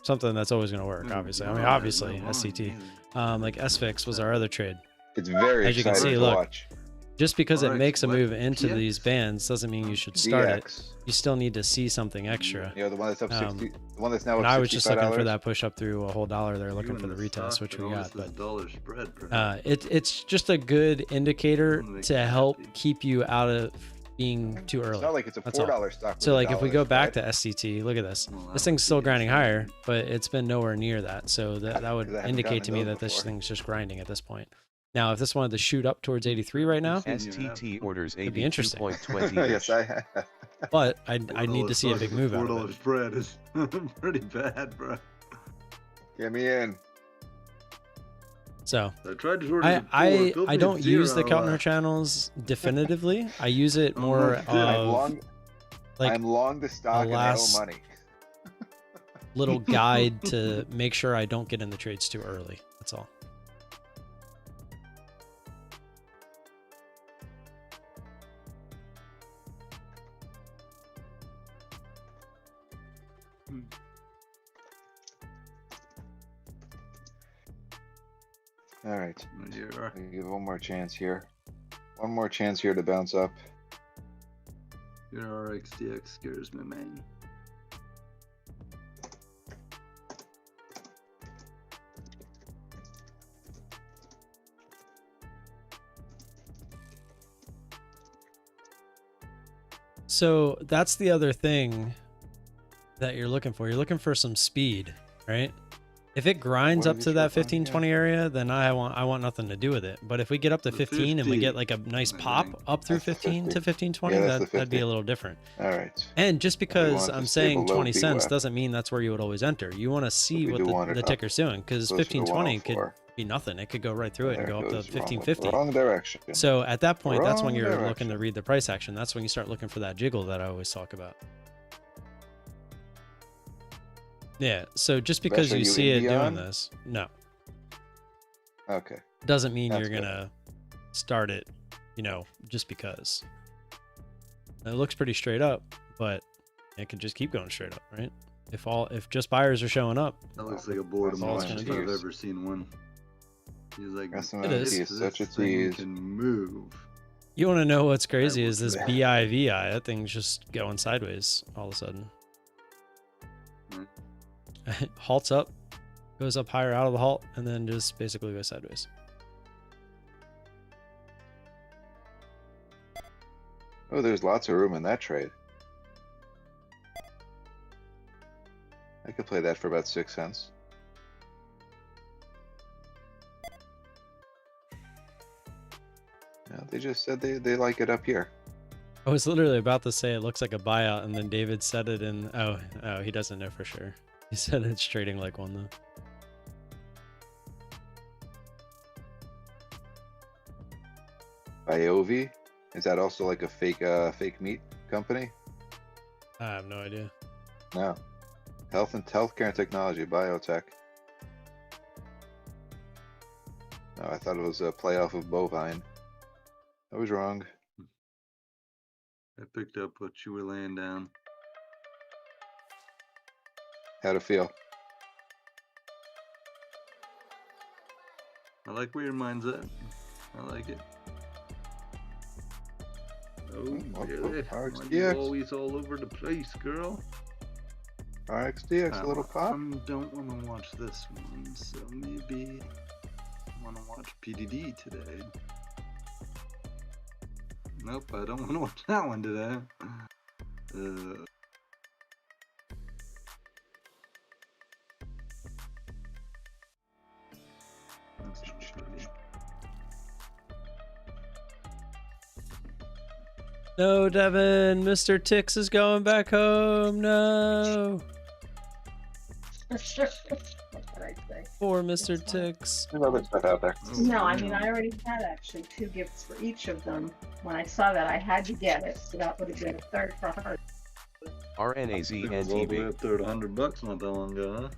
something that's always going to work, Mm, obviously. I mean, no, obviously no, SCT. no. Like SFIX was our other trade. It's very As you can exciting see, to look, watch. Just because it RX makes a what? move into PX? these bands doesn't mean you should start it. DX. You still need to see something extra. You know, the one that's up 60, Um, the one that's now And up I was just looking for $65. that push up through a whole dollar. They're looking You for the and retest, stock which and we all got. this But dollar spread, bro. it's just a good indicator Make to me help happy. keep you out of being too It's early. not like it's a That's all. $4 stock. So with like a if we $1 go back spread. to SCT, look at this. Well, This I thing's don't still think grinding it's higher, moving. but it's been nowhere near that. So that would 'Cause I haven't indicate gotten to me those that this before. thing's just grinding at this point. Now, if this wanted to shoot up towards 83 right now, STT orders Could be interesting. 82.20. Yes, I have. but I need to see a $4 big stock move with out $4 of it. spread is pretty bad, bro. Get me in. So I tried to short it at 4, I don't use the counter zero. channels definitively. I use it Oh, more no, you did. of like I'm long the stock and I owe last- money. little guide to make sure I don't get in the trades too early. That's all. All right. You're I'll give one more chance here. One more chance here to bounce up. Your RXDX scares me, man. So that's the other thing that you're looking for. You're looking for some speed, right? If it grinds What up is to it that short on? 15, 20 area, then I want nothing to do with it. But if we get up to The 15 and we 50, get like a nice I pop think. up through That's the 15 to 50. 15, 20, Yeah, that's the that'd be 50. a little different. All right. And just because want it to I'm stay saying below 20 cents VWAP. doesn't mean that's where you would always enter. You want to see we what do want it the up ticker's doing, because closer to 1520 could 104. be nothing. It could go right through it and There go up to goes 1550. Wrong direction. So at that point, that's when Wrong you're looking direction. to read the price action. That's when you start looking for that jiggle that I always talk about. Yeah. So just because are you you see it doing Indian? this, no, Okay. doesn't mean That's you're good. gonna start it, just because. It looks pretty straight up, but it could just keep going straight up, right? If just buyers are showing up, That looks like a board of That's all it's mine if gonna I've do. ever seen one. He's like, SMT It is. is such a this thing tease. can move. you want to know what's crazy will is this do that. BIVI. That thing's just going sideways all of a sudden. Halts up, goes up higher out of the halt, and then just basically goes sideways. Oh, there's lots of room in that trade. I could play that for about 6 cents. Yeah, they just said they like it up here. I was literally about to say it looks like a buyout, and then David said it in. Oh, he doesn't know for sure. He said it's trading like one though. Biovi? Is that also like a fake meat company? I have no idea. No. Healthcare and technology, biotech. No, I thought it was a playoff of bovine. I was wrong. I picked up what you were laying down. How'd it feel? I like where your mind's at. I like it. Oh, Well, really? RxDX. Why you always all over the place, girl? RxDX, a little pop. Don't want to watch this one, so maybe I want to watch PDD today. Nope, I don't want to watch that one today. That's not pretty. No, Devin, Mr. Tix is going back home. No, What can I say? poor Mr. Tix. There's other stuff out there. Oh, No, I mean, damn. I already had actually 2 gifts for each of them. When I saw that, I had to get it, so that would have been a third for her. RNAZ It was all the way NTB. up there to $100 not that long ago, huh?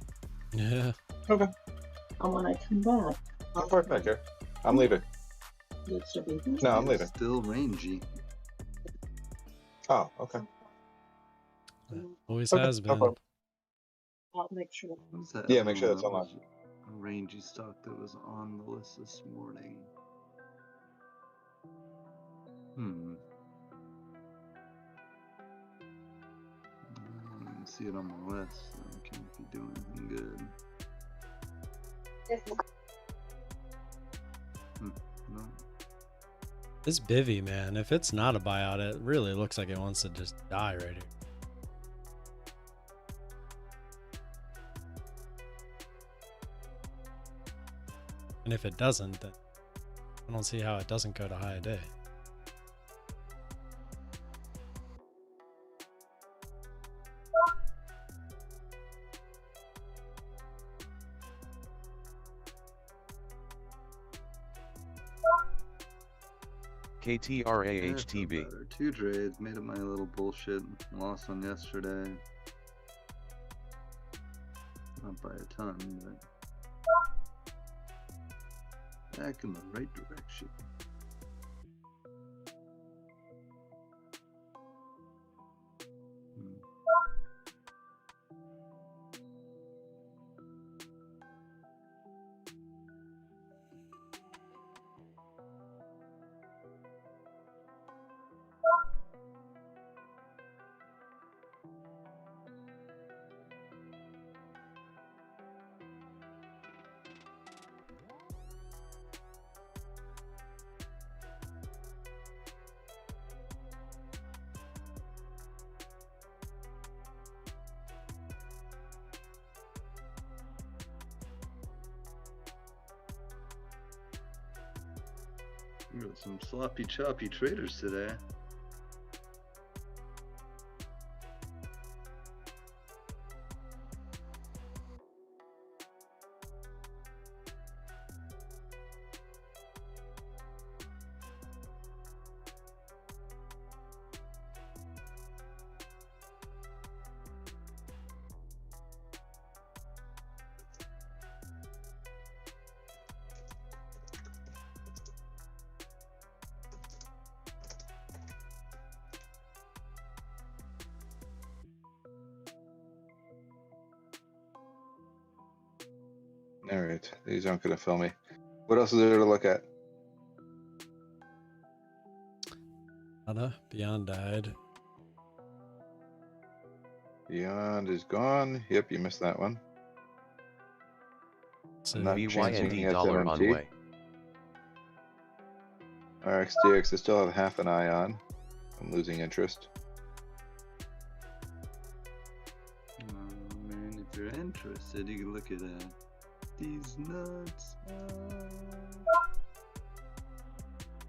Yeah. And when I come back, I'm parked back here. I'm leaving. it should be. No, I'm leaving. Still rangy. Oh, okay. Always Okay, has no been. problem. I'll make sure. What's that? Yeah, make sure that's That online. was a rangy stock that was on the list this morning. I don't even see it on my list, so I can't be doing anything good. No. This bivy, man, if it's not a buyout, it really looks like it wants to just die right here. And if it doesn't, then I don't see how it doesn't go to high a day. KTRAHTB. Two trades, made up my little bullshit loss on yesterday. Not by a ton, but back in the right direction. We got some sloppy choppy traders today. All right, these aren't going to fill me. What else is there to look at? Beyond died. Beyond is gone. Yep, you missed that one. So Not chancing BYND at dollar on MMT. way. RXDX, I still have half an eye on. I'm losing interest. Man, if you're interested, you can look at these nuts.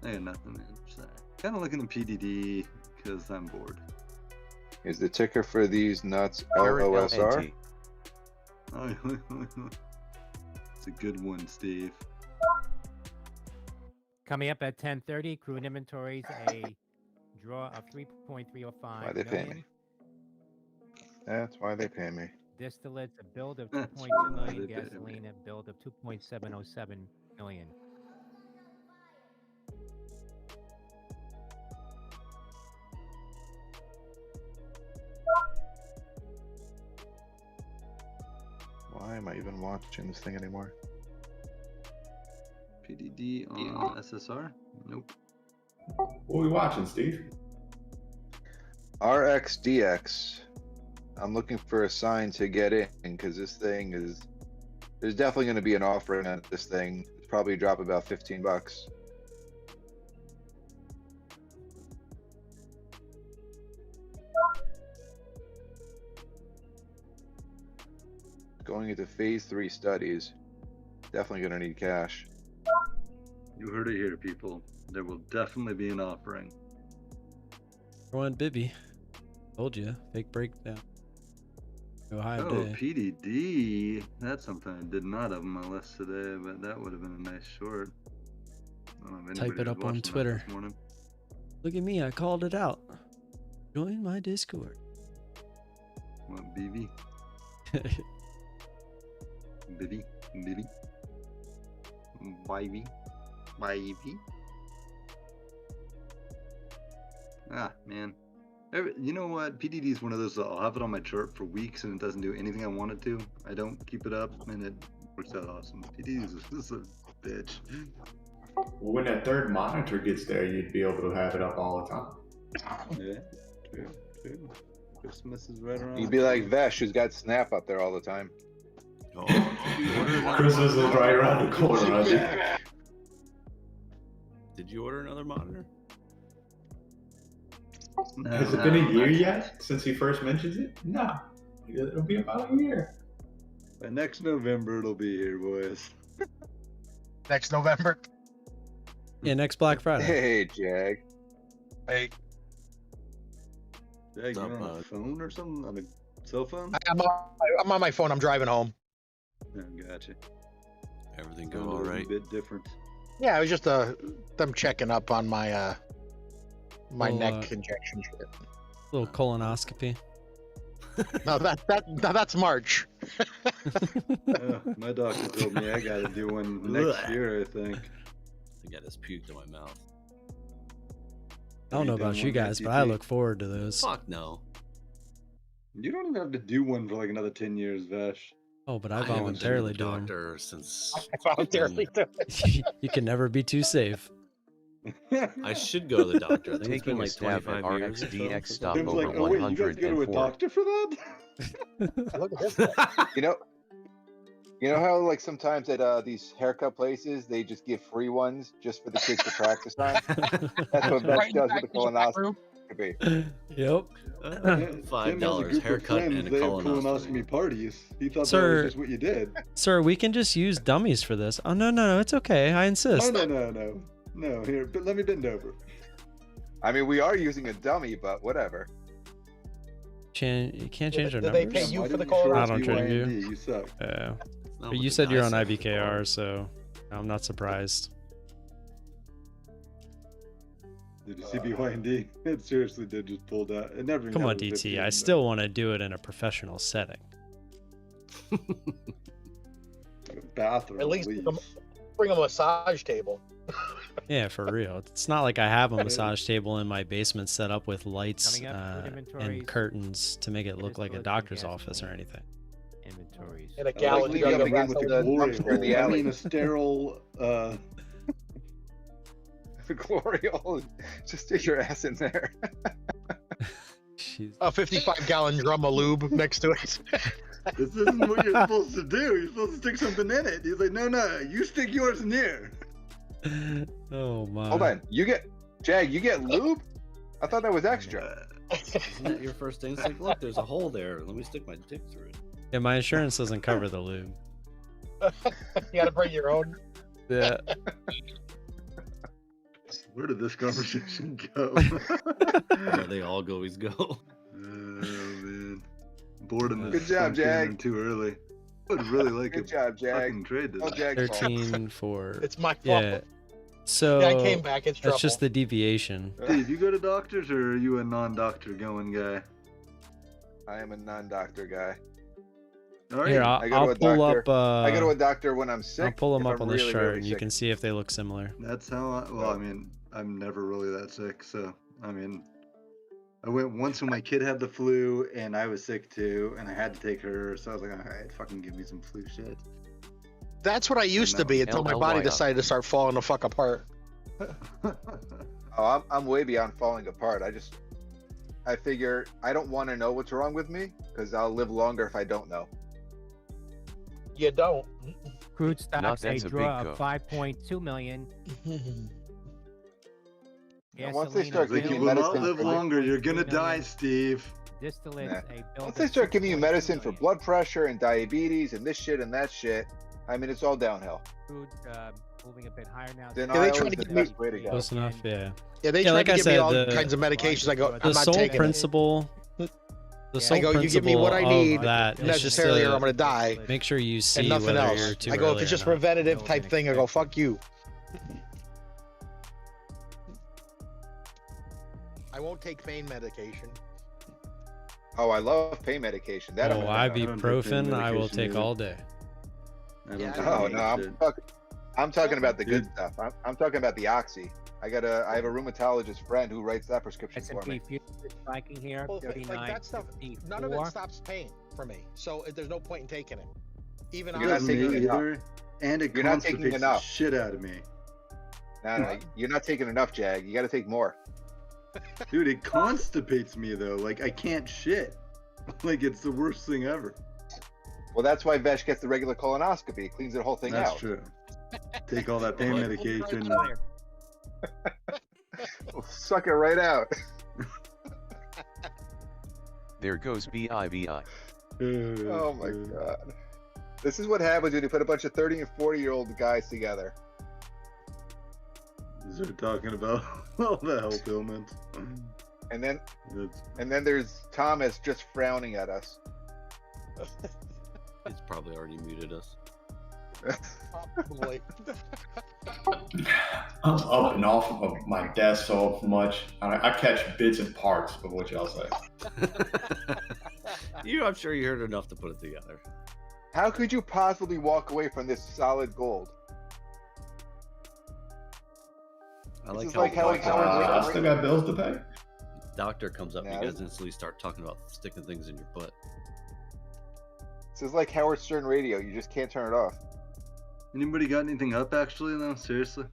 I got nothing, man. Kind of looking at PDD because I'm bored. Is the ticker for these nuts Carrot LOSR? LNT. It's a good one, Steve. Coming up at 10:30, crude inventories, a draw of 3.305 Why they pay me? million. That's why they pay me. Distillates, a build of That's 2.2 why million. they pay me. Gasoline, a build of 2.707 million. Why am I even watching this thing anymore? PDD on SSR? Nope. What are we watching, Steve? RXDX. I'm looking for a sign to get in because this thing is. There's definitely going to be an offering on this thing. It's probably drop about 15 bucks. Going into phase 3 studies. Definitely going to need cash. You heard it here, people. There will definitely be an offering. One Bibby. Told you. Fake breakdown. Go high Oh, day. PDD. That's something I did not have on my list today, but that would have been a nice short. I don't know if Type anybody it was up on watching that Twitter. this morning. Look at me. I called it out. Join my Discord. What, BB? Bibby? Bibby? Bivy? Bivy? Ah, man. You know what? PDD is one of those that I'll have it on my chart for weeks and it doesn't do anything I want it to. I don't keep it up and it works out awesome. PDD is a bitch. When that third monitor gets there, you'd be able to have it up all the time. Yeah, true, true. Christmas is right around. You'd be like Vesh, who's got Snap up there all the time. Christmas is right around the corner. Right? Did Did you order another monitor? No, Has it been a year not yet since he first mentions it? No. It'll be about a year. By next November, it'll be here, boys. Next November. Yeah, next Black Friday. Hey, Jag. Hey, Jag, you What's up, on a bud? phone or something? On a cell phone? I'm on my phone. I'm driving home. Oh, gotcha. Everything go Sounded all a right? bit different. Yeah, it was just them checking up on my my Well, neck injection shit. Little colonoscopy. No, that's March. My doctor told me I gotta do one next year, I think. I got this puked in my mouth. I don't know Have you about done you one guys, yet, but I DT? look forward to those. Fuck no. You don't even have to do one for like another 10 years, Vash. Oh, but I haven't been to voluntarily the do them. doctor since I voluntarily do it. You can never be too safe. I should go to the doctor. I think it's been Taking a like stab 25 at years. or so RXDX since stop I've Tim's been over like, oh wait, you guys go to a 104. doctor for that? Look at this guy. You know how like sometimes at these haircut places they just give free ones just for the kids to practice on. That's what Vex Right does back with the to your back room. colonoscopy. Yep. Tim has a $5 group of haircut friends, and a they have colonoscopy. colonoscopy parties. He thought that Sir. was just what you did. Sir, we can just use dummies for this. Oh, no, it's okay. I Oh, insist. no, here, but let me bend over. I mean, we are using a dummy, but whatever. You can't change our Did they numbers? pay you Why for the didn't you show I us don't trade you. BYND? You suck. Yeah. Not But with you the said you're on dissect at the IBKR, bottom. so I'm not surprised. Did you see BYND? It seriously did just pull that. It never even Come got on, to the DT. 15, I but- still want to do it in a professional setting. Bathroom. At least please. bring a massage table. Yeah, for real. It's not like I have a massage table in my basement set up with lights Coming up, food inventories, and curtains to make it look like a distillates and doctor's gasoline. office or anything. Inventories. And a I like gallon leaving jug up of them in with the the gasoline. glory dumpster in the hole. I alley. mean, a sterile. The glory hole. Just stick your ass in there. Jeez. A 55-gallon drum of lube next to it. This isn't what you're supposed to do. You're supposed to stick something in it. He's like, no, you stick yours in here. Oh my. Hold on. You get Jag. You get lube? I thought that was extra. Isn't that your first instinct? Look, there's a hole there. Let me stick my dick through it. Yeah, my insurance doesn't cover the lube. You gotta bring your own. Yeah. Where did this conversation go? Where they all always go. Oh man, boredom. Good is job, sunken in Jag. Too early. I would really like Good a job, Jag. fucking trade this. Oh, Jag's fault. 13 for. It's my fault. Yeah. So Yeah, I came back. It's trouble. that's just the deviation. Steve, you go to doctors or are you a non-doctor going guy? I am a non-doctor guy. All right. Here, I go I'll to a pull doctor. up. I go to a doctor when I'm sick. I'll pull them if up I'm on this really, chart, really and you sick. can see if they look similar. That's how well, I mean, I'm never really that sick, so I mean, I went once when my kid had the flu and I was sick too, and I had to take her, so I was like, all right, fucking give me some flu shit. That's what I used to be until my body decided to start falling the fuck apart. Oh, I'm way beyond falling apart. I figure I don't want to know what's wrong with me because I'll live longer if I don't know. You don't. Crude stocks a that's a draw big of go. 5.2 million. And once they Gasoline start a Like, giving you you will not medicine live for longer. You're gonna 3 die, million. Steve. Distillates Nah. a bill Once of they start giving you 6.2 medicine for million. blood pressure and diabetes and this shit and that shit, I mean, it's all downhill. Crude moving a bit higher now. Denial they is tried the to give best me- way to go. Close enough, yeah. Yeah, they Yeah, tried like to I give me said, all the- kinds of medications. I go, The I'm The not sole taking it. principle. The sole I go, you give me principle what I of need that is just necessarily, or I'm to gonna die, make sure you see and nothing whether else. you're too I go, early if it's or just not. preventative type thing, I go, fuck you. I won't take pain medication. Oh, I love pain medication. That I'm Oh, a fan of. ibuprofen, I will medication take either. all day. I don't Yeah, take Oh any no, of that shit. I'm talking about the good Dude. stuff. I'm talking about the oxy. I have a rheumatologist friend who writes that prescription for S&P me. futures spiking here, Well, like 39, that stuff, none of 54. it stops pain for me. So there's no point in taking it. Even You're not Doesn't taking me enough. either, and it You're not taking constipates the enough. shit out of me. No, you're not taking enough, Jag. You got to take more. Dude, it constipates me though. Like I can't shit. Like it's the worst thing ever. Well, that's why Vesh gets the regular colonoscopy. It cleans the whole thing That's out. true. Take all that pain medication. We'll suck it right out. There goes BIBI. Oh my god. This is what happens when you put a bunch of 30 and 40-year-old guys together. They're talking about all the health ailments. And then That's- there's Thomas just frowning at us. He's probably already muted us. Probably. I'm up and off of my desk so much. I catch bits and parts of what y'all say. I'm sure you heard enough to put it together. How could you possibly walk away from this solid gold? I This like is how, like how doctor, I still got bills to pay. doctor comes up and Yeah, you this- guys instantly start talking about sticking things in your butt. This is like Howard Stern radio. You just can't turn it off. Anybody got anything up actually though? Seriously?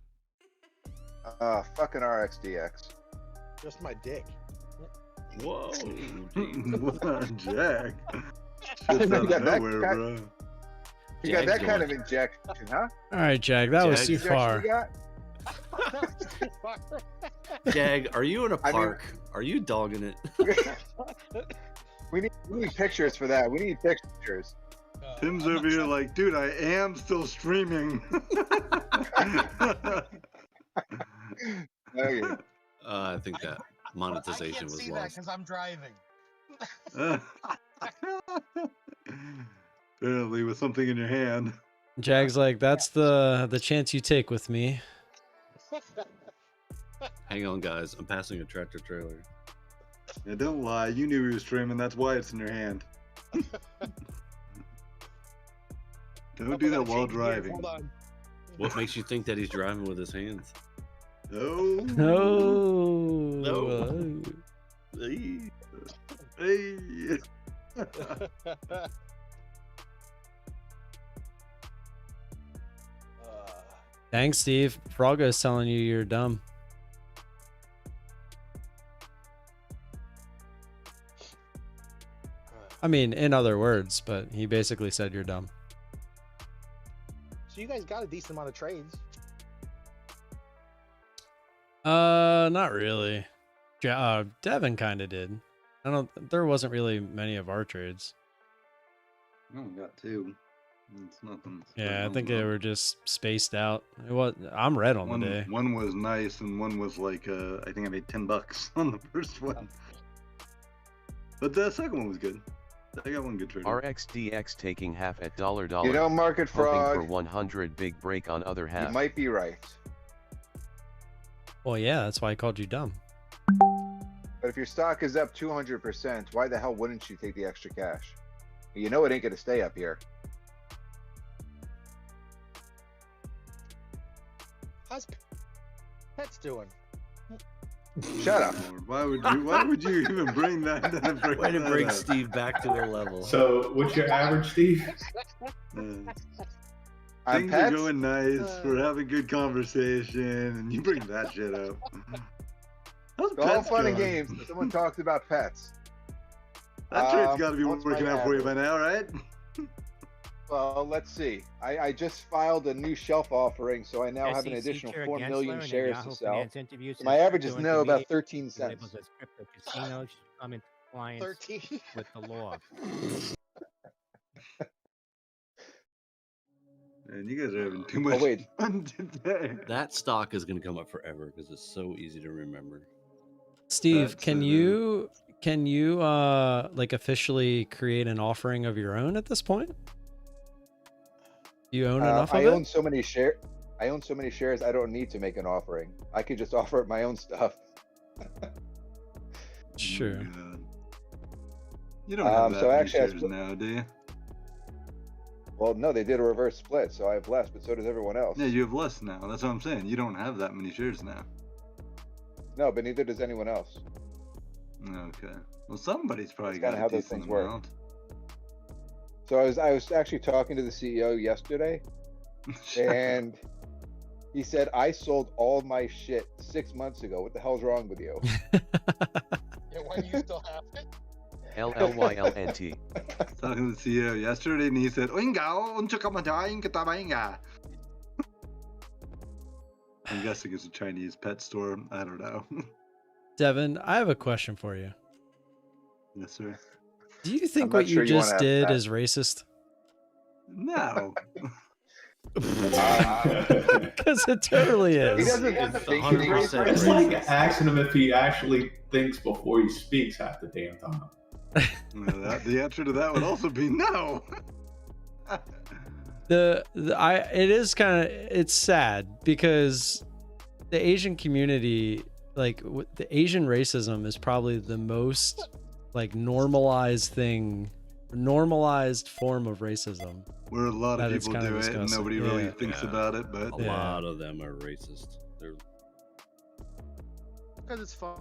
Fucking RxDX. Just my dick. Whoa, What, Jack? I Just know, out you of got that nowhere, kind- bro. You got that Jag's kind of going. injection, huh? All right, Jag, that was Jag, too Injection far. you got? Jag, are you in a I mean- park? Are you dogging it? We need pictures for that. We need pictures. Tim's over here like, dude, I am still streaming. Okay. I think that monetization I can't was see that lost. because I'm driving. Apparently with something in your hand. Jag's like, that's the chance you take with me. Hang on, guys. I'm passing a tractor trailer. Yeah, don't lie. You knew he was streaming. That's why it's in your hand. Don't do that while driving. Hold on. What makes you think that he's driving with his hands? No. No. Eee. Hey. Thanks, Steve. Froggo's telling you you're dumb. I mean, in other words, but he basically said you're dumb. So you guys got a decent amount of trades. Not really. Devin kind of did. There wasn't really many of our trades. I only got two. It's nothing. Yeah, I think they were just spaced out. I'm red on the day. One was nice, and one was like, I think I made $10 on the first one. But the second one was good. I got one good trade. RxDX taking half at $. You know, Market hoping Frog, for 100 big break on other you half. might be right. Well, yeah, that's why I called you dumb. But if your stock is up 200%, why the hell wouldn't you take the extra cash? You know it ain't gonna stay up here. How's Pets doing? Shut up. Why would you even bring that? Way to bring up? Steve back to a level. So, what's your average, Steve? On Things are pets? going nice. We're having good conversation, and you bring that shit up. How's It's all pets fun and going? games. Someone talks about pets. That trade's got to be what's my working out for you by average? now, right? Well, let's see. I just filed a new shelf offering, so I now have an SEC additional Chair 4 Gensler million in a shares Yahoo to sell. Finance interview So says my average is crypto now about intermediate 13 cents. labels as crypto casinos should come into compliance 13. with the law. And you guys are having too much Oh, wait. fun today. That stock is going to come up forever because it's so easy to remember. Steve, That's, can you like officially create an offering of your own at this point? You own enough of I it? own so many shares. I own so many shares. I don't need to make an offering. I could just offer my own stuff. Sure. Oh my God. You don't have that so many actually I shares split- now, do you? Well, no, they did a reverse split, so I have less, but so does everyone else. Yeah, you have less now. That's what I'm saying. You don't have that many shares now. No, but neither does anyone else. Okay. Well, somebody's probably That's kinda got a how those decent things work. amount. So I was actually talking to the CEO yesterday, and he said, I sold all my shit 6 months ago. What the hell's wrong with you? Yeah, why do you still have it? LLYLNT. Talking to the CEO yesterday, and he said, "Oinga, uncho kamadain katabainga." I'm guessing it's a Chinese pet store. I don't know. Devin, I have a question for you. Yes, sir. Do you think not what sure you you wanna just have did that. is racist? No. Because it totally He is. doesn't It's think he's 100% racist. It's like asking him if he actually thinks before he speaks half the damn time. The answer to that would also be no. It is kind of, it's sad because the Asian community, like the Asian racism is probably the most like normalized form of racism. Where a lot of That is people kinda do it and disgusting. nobody really Yeah. thinks Yeah. about it, but A lot of them are racist. They're, Because it's fun.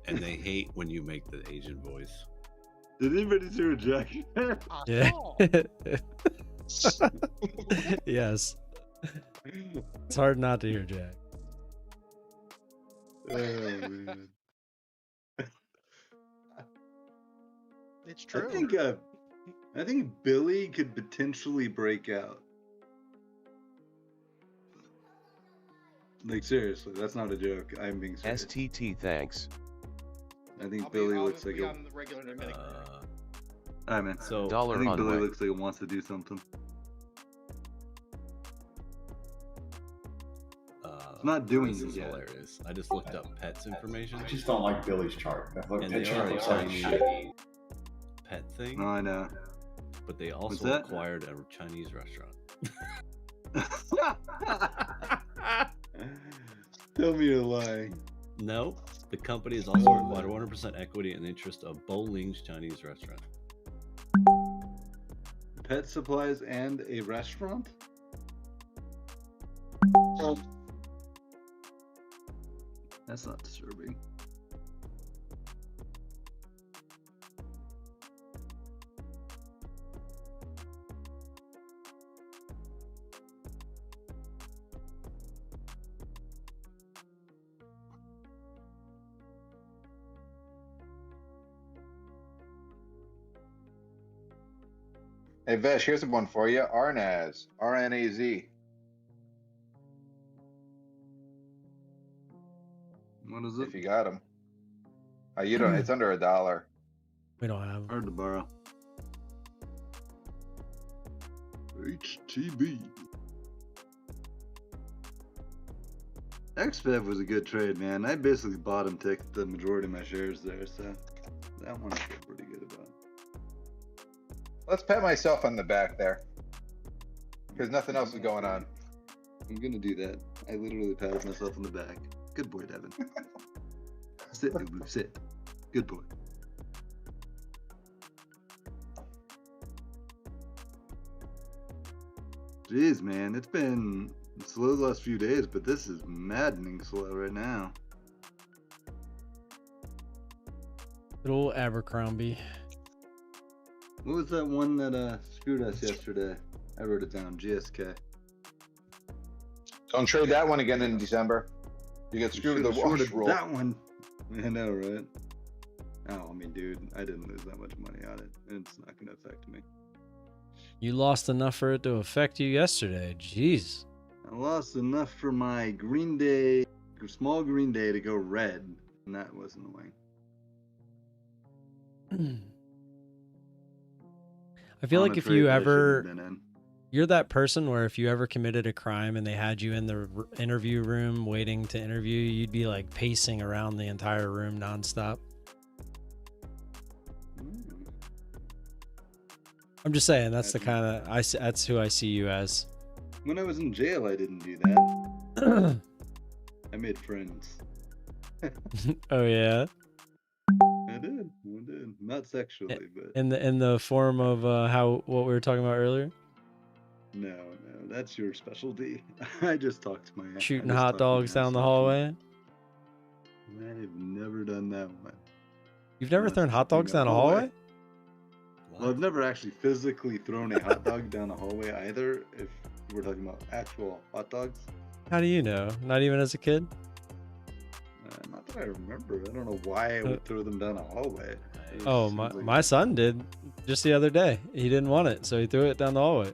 and they hate when you make the Asian voice. did anybody see Jack? Yeah. Yes. It's hard not to hear Jack. Oh man. It's true. I think Billy could potentially break out. Like seriously, that's not a joke. I'm being serious. STT thanks. I think Billy looks like on the regular in a minute. Alright, man. So I Dollar think on Billy way. looks like he wants to do something. It's not doing this it is yet. hilarious. I just looked up pets information, I just don't like Billy's chart. That and they chart are a looks like Chinese shit. pet thing, No, I know. but they What's also that? acquired a Chinese restaurant. Tell me you're lying. No, the company is also acquired 100% equity in the interest of Bo Ling's Chinese restaurant. Pet supplies and a restaurant? That's not disturbing. Hey, Vesh, here's one for you. RNAZ. RNAZ. What is it? If you got them. You don't. It's under $1. We don't have 'em. Hard to borrow. HTB. XBEV was a good trade, man. I basically bottom ticked the majority of my shares there, so that one I feel pretty good about. Let's pat myself on the back there. Because nothing else is going on. I'm gonna do that. I literally patted myself on the back. Good boy, Devin. Sit, Lulu, sit. Good boy. Jeez, man, it's been slow the last few days, but this is maddening slow right now. Good old Abercrombie. What was that one that screwed us yesterday? I wrote it down. GSK. Don't trade that one again in December. You get screwed with the wash Shorted rule. that one. I know, right? Oh, I mean, dude, I didn't lose that much money on it. It's not going to affect me. You lost enough for it to affect you yesterday. Jeez. I lost enough for my Green Day, small Green Day to go red, and that was annoying. I feel On like a if trade you that I shouldn't ever, have been in. you're that person where if you ever committed a crime and they had you in the interview room waiting to interview, you'd be like pacing around the entire room nonstop. I'm just saying that's the kind of that's who I see you as. When I was in jail, I didn't do that. I made friends. Oh yeah. I did. Not sexually, but In the form of what we were talking about earlier. no, that's your specialty. I just talked to my Shooting hot dogs down the hallway. I've never done that one. You've never Unless thrown it's hot dogs in the down a hallway? Well, I've never actually physically thrown a hot dog down a hallway either. If we're talking about actual hot dogs, How do you know? Not even as a kid? not that I remember. I don't know why I would throw them down a hallway. It Oh, seems like my son did just the other day. He didn't want it, so he threw it down the hallway.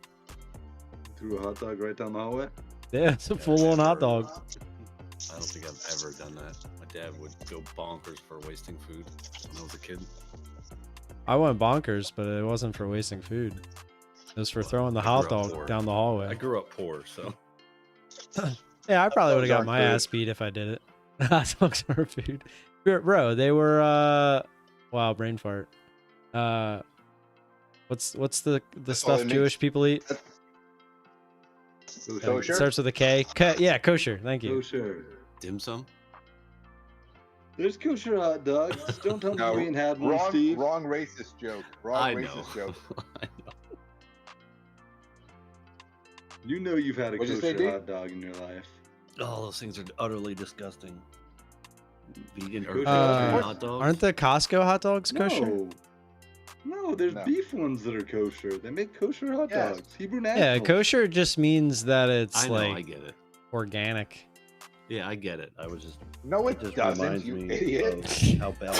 threw a hot dog right down the hallway. Yeah, it's a full-on hot dog. I don't think I've ever done that. My dad would go bonkers for wasting food when I was a kid. I went bonkers, but it wasn't for wasting food. It was for throwing the I hot grew up dog poor. down the I hallway. grew up poor, so Yeah, I probably would have got aren't my food. ass beat if I did it. Hot dogs are food. Bro, they were wow, brain fart. What's the all stuff it Jewish people eat? It Kosher? starts with a K. Yeah, kosher. Thank you. Kosher. dim sum. There's kosher hot dogs. Don't tell me No, we ain't had one, wrong, Steve. wrong racist joke. Wrong I know. racist joke. I know. You know you've had a What'd you say, kosher D? hot dog in your life. Oh, those things are utterly disgusting. Vegan or Kosher hot dogs. Aren't the Costco hot dogs kosher? No, there's No. beef ones that are kosher. They make kosher hot Yes. dogs. Hebrew Yeah, Nationals. kosher just means that it's I know, I like get it. organic. Yeah, I get it. I was just. No, it just doesn't, reminds you me idiot. of how bad.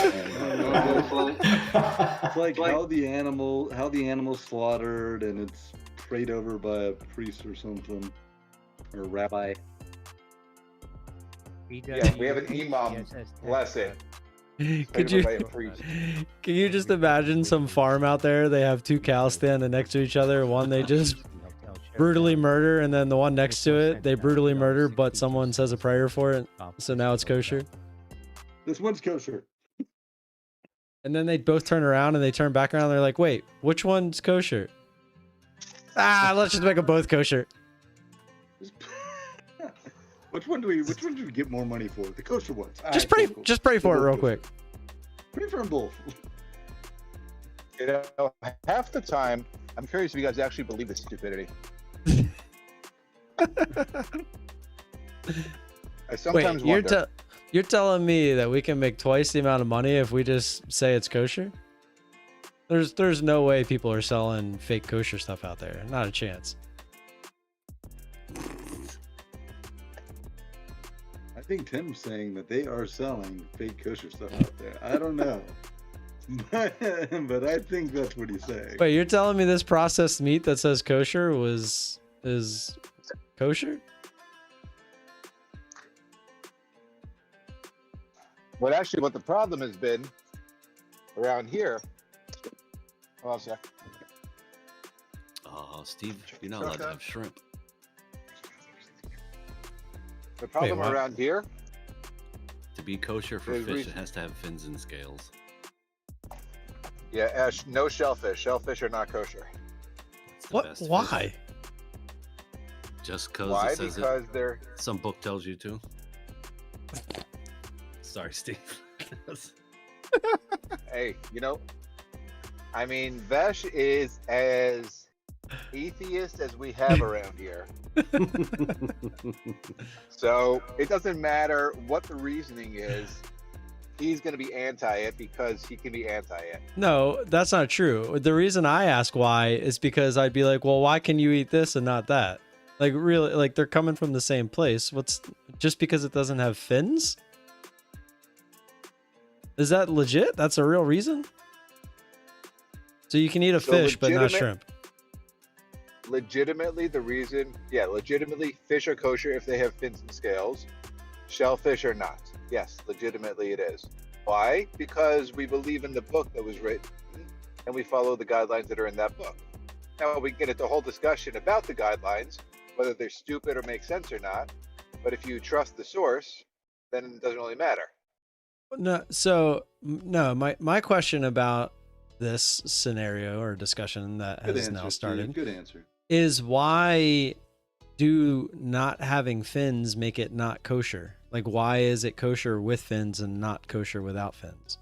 It's like how the animal's slaughtered and it's prayed over by a priest or something, or a rabbi. Yeah, we have an imam. Bless it. Could you by a priest. can you just imagine some farm out there? They have two cows standing next to each other. One they just brutally murder, and then the one next to it they brutally murder, but someone says a prayer for it, so now it's kosher. This one's kosher. And then they both turn around and they turn back around. And they're like, "Wait, which one's kosher?" Let's just make them both kosher. Which one do we get more money for? The kosher ones. Just Alright, pray, cool. just pray for it Both real kosher. quick. Pray for them both. You know, half the time, I'm curious if you guys actually believe this stupidity. I sometimes Wait, wonder. you're telling me that we can make twice the amount of money if we just say it's kosher? There's no way people are selling fake kosher stuff out there. Not a chance. I think Tim's saying that they are selling fake kosher stuff out there. I don't know. But I think that's what he's saying. Wait, you're telling me this processed meat that says kosher is kosher? But actually, what the problem has been around here. Hold on a sec. Oh, Steve, you're not allowed to have shrimp. The problem what? around here. To be kosher for There's fish, reason- it has to have fins and scales. Yeah, Ash, no shellfish. Shellfish are not kosher. It's the What? best fish. Why? Just because Why? it says Because it. they're Some book tells you to. Sorry, Steve. hey, you know, I mean, Vesh is as atheist as we have around here. So it doesn't matter what the reasoning is. He's going to be anti it because he can be anti it. No, that's not true. The reason I ask why is because I'd be like, well, why can you eat this and not that? Like, really, like they're coming from the same place. What's just because it doesn't have fins? Is that legit? That's a real reason? So you can eat a So fish, but not legitimate- shrimp. Legitimately, the reason, legitimately, fish are kosher if they have fins and scales. Shellfish are not. Yes, legitimately it is. Why? Because we believe in the book that was written and we follow the guidelines that are in that book. Now, we can get into a whole discussion about the guidelines, whether they're stupid or make sense or not. But if you trust the source, then it doesn't really matter. No, my question about this scenario or discussion that Good has answer, now Steve. started Good answer. is why do not having fins make it not kosher? Like, why is it kosher with fins and not kosher without fins?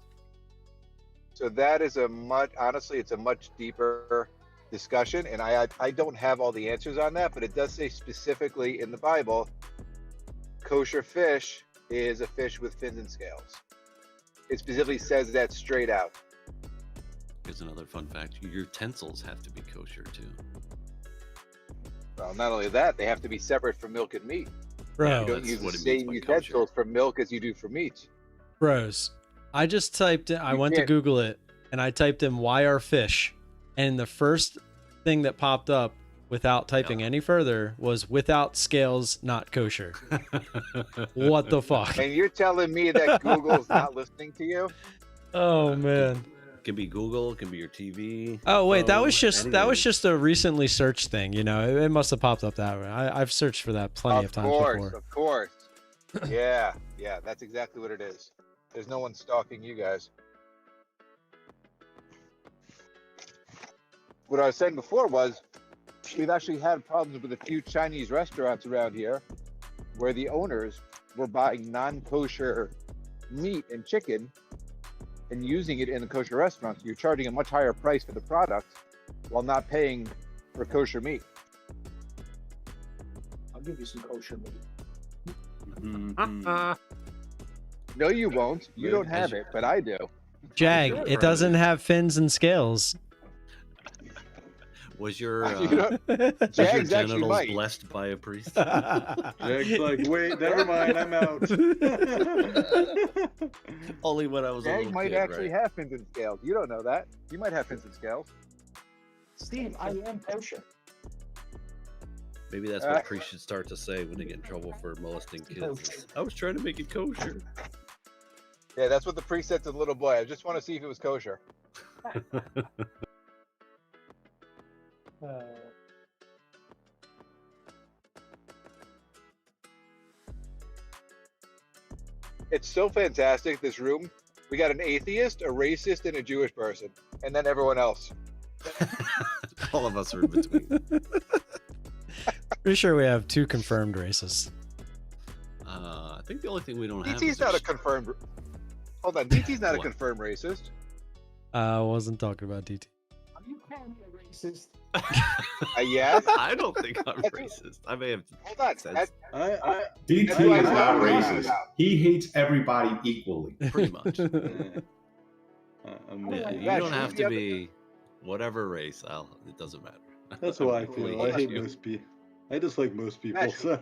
So that is honestly, it's a much deeper discussion. And I don't have all the answers on that, but it does say specifically in the Bible, kosher fish is a fish with fins and scales. It specifically says that straight out. Here's another fun fact. Your utensils have to be kosher too. Well, not only that, they have to be separate from milk and meat. Bro, You don't that's use the what it means same by utensils for milk as you do for meat. bros, I just typed in, I You went to can't- Google it and I typed in why are fish? And the first thing that popped up without typing any further was without scales, not kosher. What the fuck? And you're telling me that Google's not listening to you? Oh man. It can be Google, it can be your TV. Oh wait, that phone, was just anything. a recently searched thing. You know, it must have popped up that way. I've searched for that plenty of times before. Of course. Yeah, that's exactly what it is. There's no one stalking you guys. What I was saying before was, we've actually had problems with a few Chinese restaurants around here where the owners were buying non-kosher meat and chicken and using it in the kosher restaurants. You're charging a much higher price for the product while not paying for kosher meat. I'll give you some kosher meat. No, you won't. You don't have it, but I do. Jag, it doesn't have fins and scales. Was your, Jags your actually genitals might. blessed by a priest? Jag's like, wait, never mind, I'm out. Only when I was a Jag little might kid, actually right? have fins and scales. You don't know that. You might have fins and scales. Steve, I am kosher. Maybe that's what priests should start to say when they get in trouble for molesting kids. is, I was trying to make it kosher. Yeah, that's what the priest said to the little boy. I just want to see if it was kosher. It's so fantastic, this room. We got an atheist, a racist, and a Jewish person. And then everyone else. All of us are in between. Pretty sure we have 2 confirmed racists. I think the only thing we don't have DT's is not a confirmed... Hold on, DT's not a What? confirmed racist. I wasn't talking about DT. Are you calling me a racist? Yes? I don't think I'm racist. I may have Hold on. said DT That's why is I'm not not racist. He hates everybody equally. pretty much. I'm Yeah, with you. you Yeah, don't shoot have the to other- be whatever race. It doesn't matter. That's how I feel. I hate you. most people. I dislike most people. Matt, So.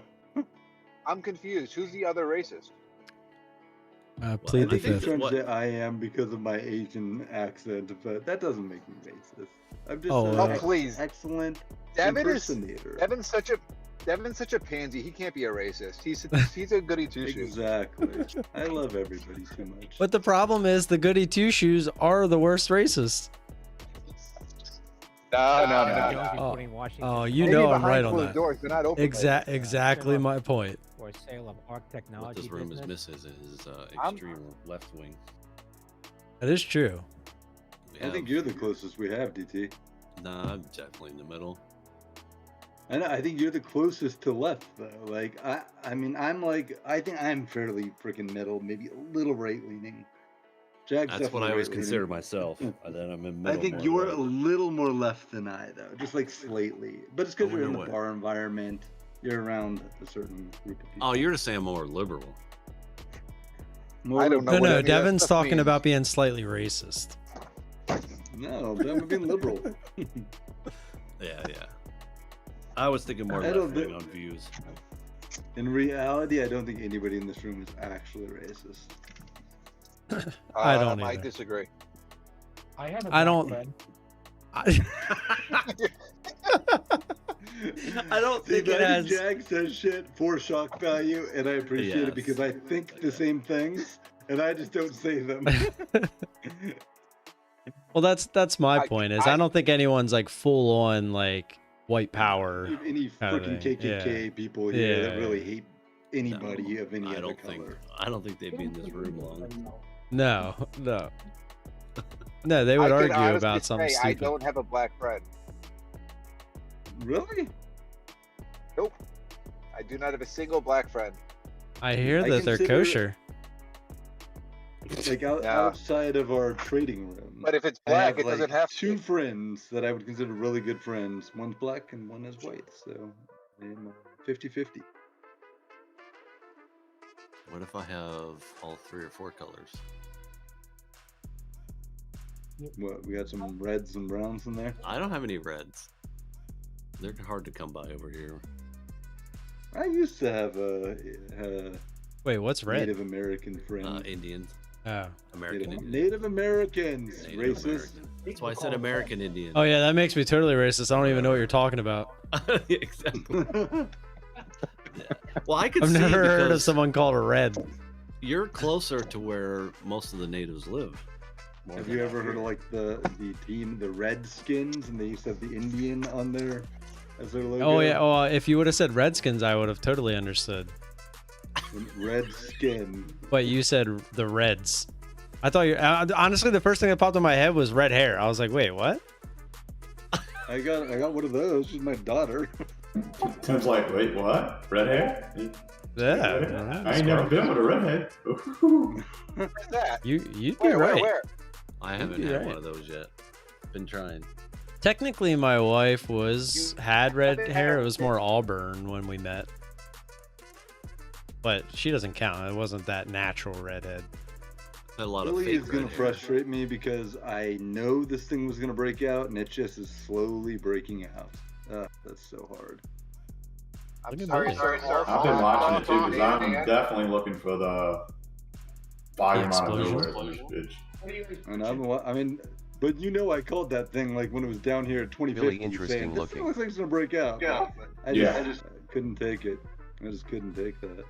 I'm confused. Who's the other racist? Plead the I think fifth. trying to say I am because of my Asian accent, but that doesn't make me racist. I'm just Oh, an Oh, please. excellent Devin is impersonator. Devin's such a pansy. He can't be a racist. He's a goody two shoes. Exactly. I love everybody too much. But the problem is the goody 2-shoes are the worst racists. No. Oh, you Maybe know I'm behind right on closed that. doors, they're not open like that. Exactly my point. For sale of ARC What technology this room is business. misses is I'm- extreme left wing. That is true. We I think have- you're the closest we have, DT. Nah, I'm definitely in the middle. And I think you're the closest to left, though. Like, I mean, I think I'm fairly freaking middle, maybe a little right leaning. Jack's That's what I definitely always right-leaning. consider myself. And then I'm in I middle. think more you're right. a little more left than I, though, just like slightly. But it's because I you're in wonder the what- bar environment. You're around a certain group of people. Oh, you're to say I'm more liberal. More I don't know No, what no, any of that Devin's stuff talking means. about being slightly racist. No, I'm being liberal. Yeah. I was thinking more I don't left wing think- on views. In reality, I don't think anybody in this room is actually racist. I don't I either. disagree. I have a I don't- friend. I don't See, think it I has. think Jack says shit for shock value, and I appreciate Yes. it because I think the same things, and I just don't say them. Well, that's my I- point. I don't think anyone's like full on like white power. Any Kind of freaking thing, KKK yeah. people here that Yeah. really hate anybody of any I other don't color. think. I don't think they'd be in this room long. No. No, they would I can argue honestly about something say I stupid. don't have a black friend. Really? Nope. I do not have a single black friend. I hear I that they're consider- kosher. Like Yeah. outside of our trading room. But if it's I black, it like, doesn't have two to. friends that I would consider really good friends. One's black and one is white. So I'm 50-50. What if I have all 3 or 4 colors? What, we got some reds and browns in there? I don't have any reds. They're hard to come by over here. I used to have a Wait, what's red? Native American friend. Indians. Oh. American Indians. Native Americans. Native Racist. American. That's why I said American Indian. Oh yeah, that makes me totally racist. I don't even know what you're talking about. Exactly. Well, I could I've see never heard of because someone called a red. you're closer to where most of the natives live. more Have than you out ever heard of here. like the team, the Redskins, and they used to have the Indian on there as their logo? Oh yeah. Oh, if you would have said Redskins, I would have totally understood. Redskin. But you said the Reds. I thought you. Honestly, the first thing that popped in my head was red hair. I was like, wait, what? I got one of those. She's my daughter. Tim's like, wait, what? Red hair? Yeah. I ain't never been with a redhead. Ooh. What's that? You'd be Where, right. where? I haven't You're had right. one of those yet. Been trying. Technically, my wife had red haven't hair. It had was more auburn when we met. But she doesn't count. It wasn't that natural redhead. Had a lot of Really fake is gonna red hair. frustrate me because I know this thing was gonna break out, and it just is slowly breaking out. That's so hard. I'm Look at sorry, Billy. sir. I've been watching it too Hold because on, I'm Dan. definitely looking for the volume out of explosion. nowhere. This bitch. I mean, but you know, I called that thing like when it was down here at 2050. Really interesting saying, this thing looking. looks like it's gonna break out. Yeah. I just couldn't take it. I just couldn't take that.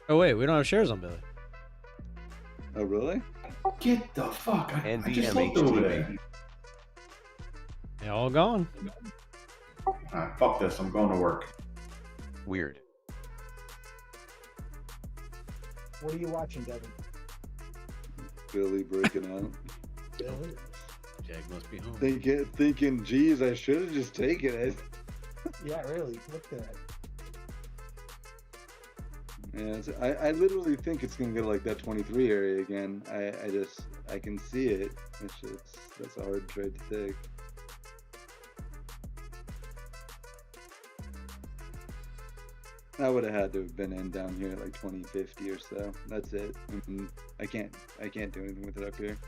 Oh wait, we don't have shares on Billy. Oh really? Get the fuck! I just NVMH looked over TV. there. They all gone. Alright, fuck this. I'm going to work. Weird. What are you watching, Devin? Billy breaking out. Really? Jag must be home. Thinking, geez, I should have just taken it. Yeah, really. Look at that. Yeah, I literally think it's gonna go to like that 23 area again. I can see it. That's a hard trade to take. I would have had to have been in down here at like 2050 or so. That's it. I can't do anything with it up here.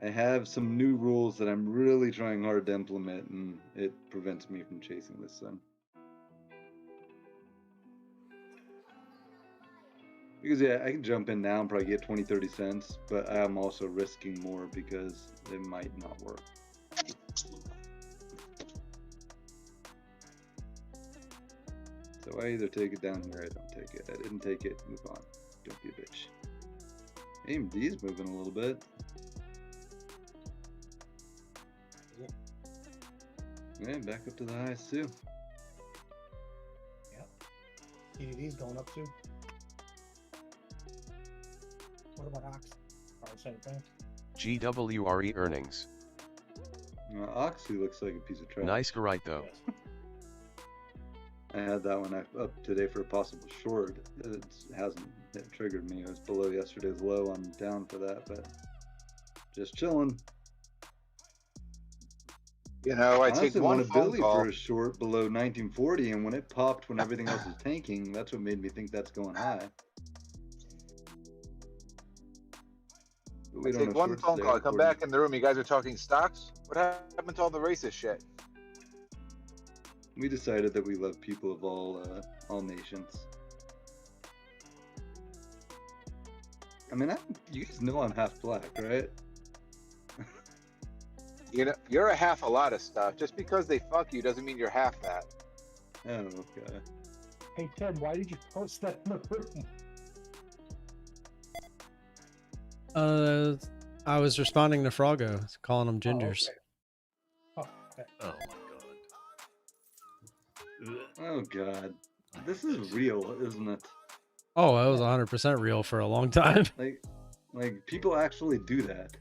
I have some new rules that I'm really trying hard to implement, and it prevents me from chasing this sun. Because yeah, I can jump in now and probably get 20-30 cents, but I'm also risking more because it might not work. So I either take it down here or I don't take it. I didn't take it, move on. Don't be a bitch. AMD's moving a little bit. Yeah, back up to the highs too. TDD's going up too. What about Ox? Same thing. GWRE earnings. Oxy looks like a piece of trash. Nice right though. I had that one up today for a possible short. It hasn't triggered me. It was below yesterday's low. I'm down for that, but just chilling. You know, I honestly take one wanted phone Billy call. for a short below 1940, and when it popped, when everything else was tanking, that's what made me think that's going high. But we I don't take have one shorts phone today, call. I come according- back in the room. You guys are talking stocks. What happened to all the racist shit? We decided that we love people of all nations. I mean, you guys know I'm half black, right? You know, you're a half a lot of stuff. Just because they fuck you doesn't mean you're half that. Oh, okay. Hey, Ted, why did you post that in the room? I was responding to Froggo, calling them gingers. Oh, okay. Oh my god. Oh god, this is real, isn't it? Oh, that was 100% real for a long time. Like people actually do that.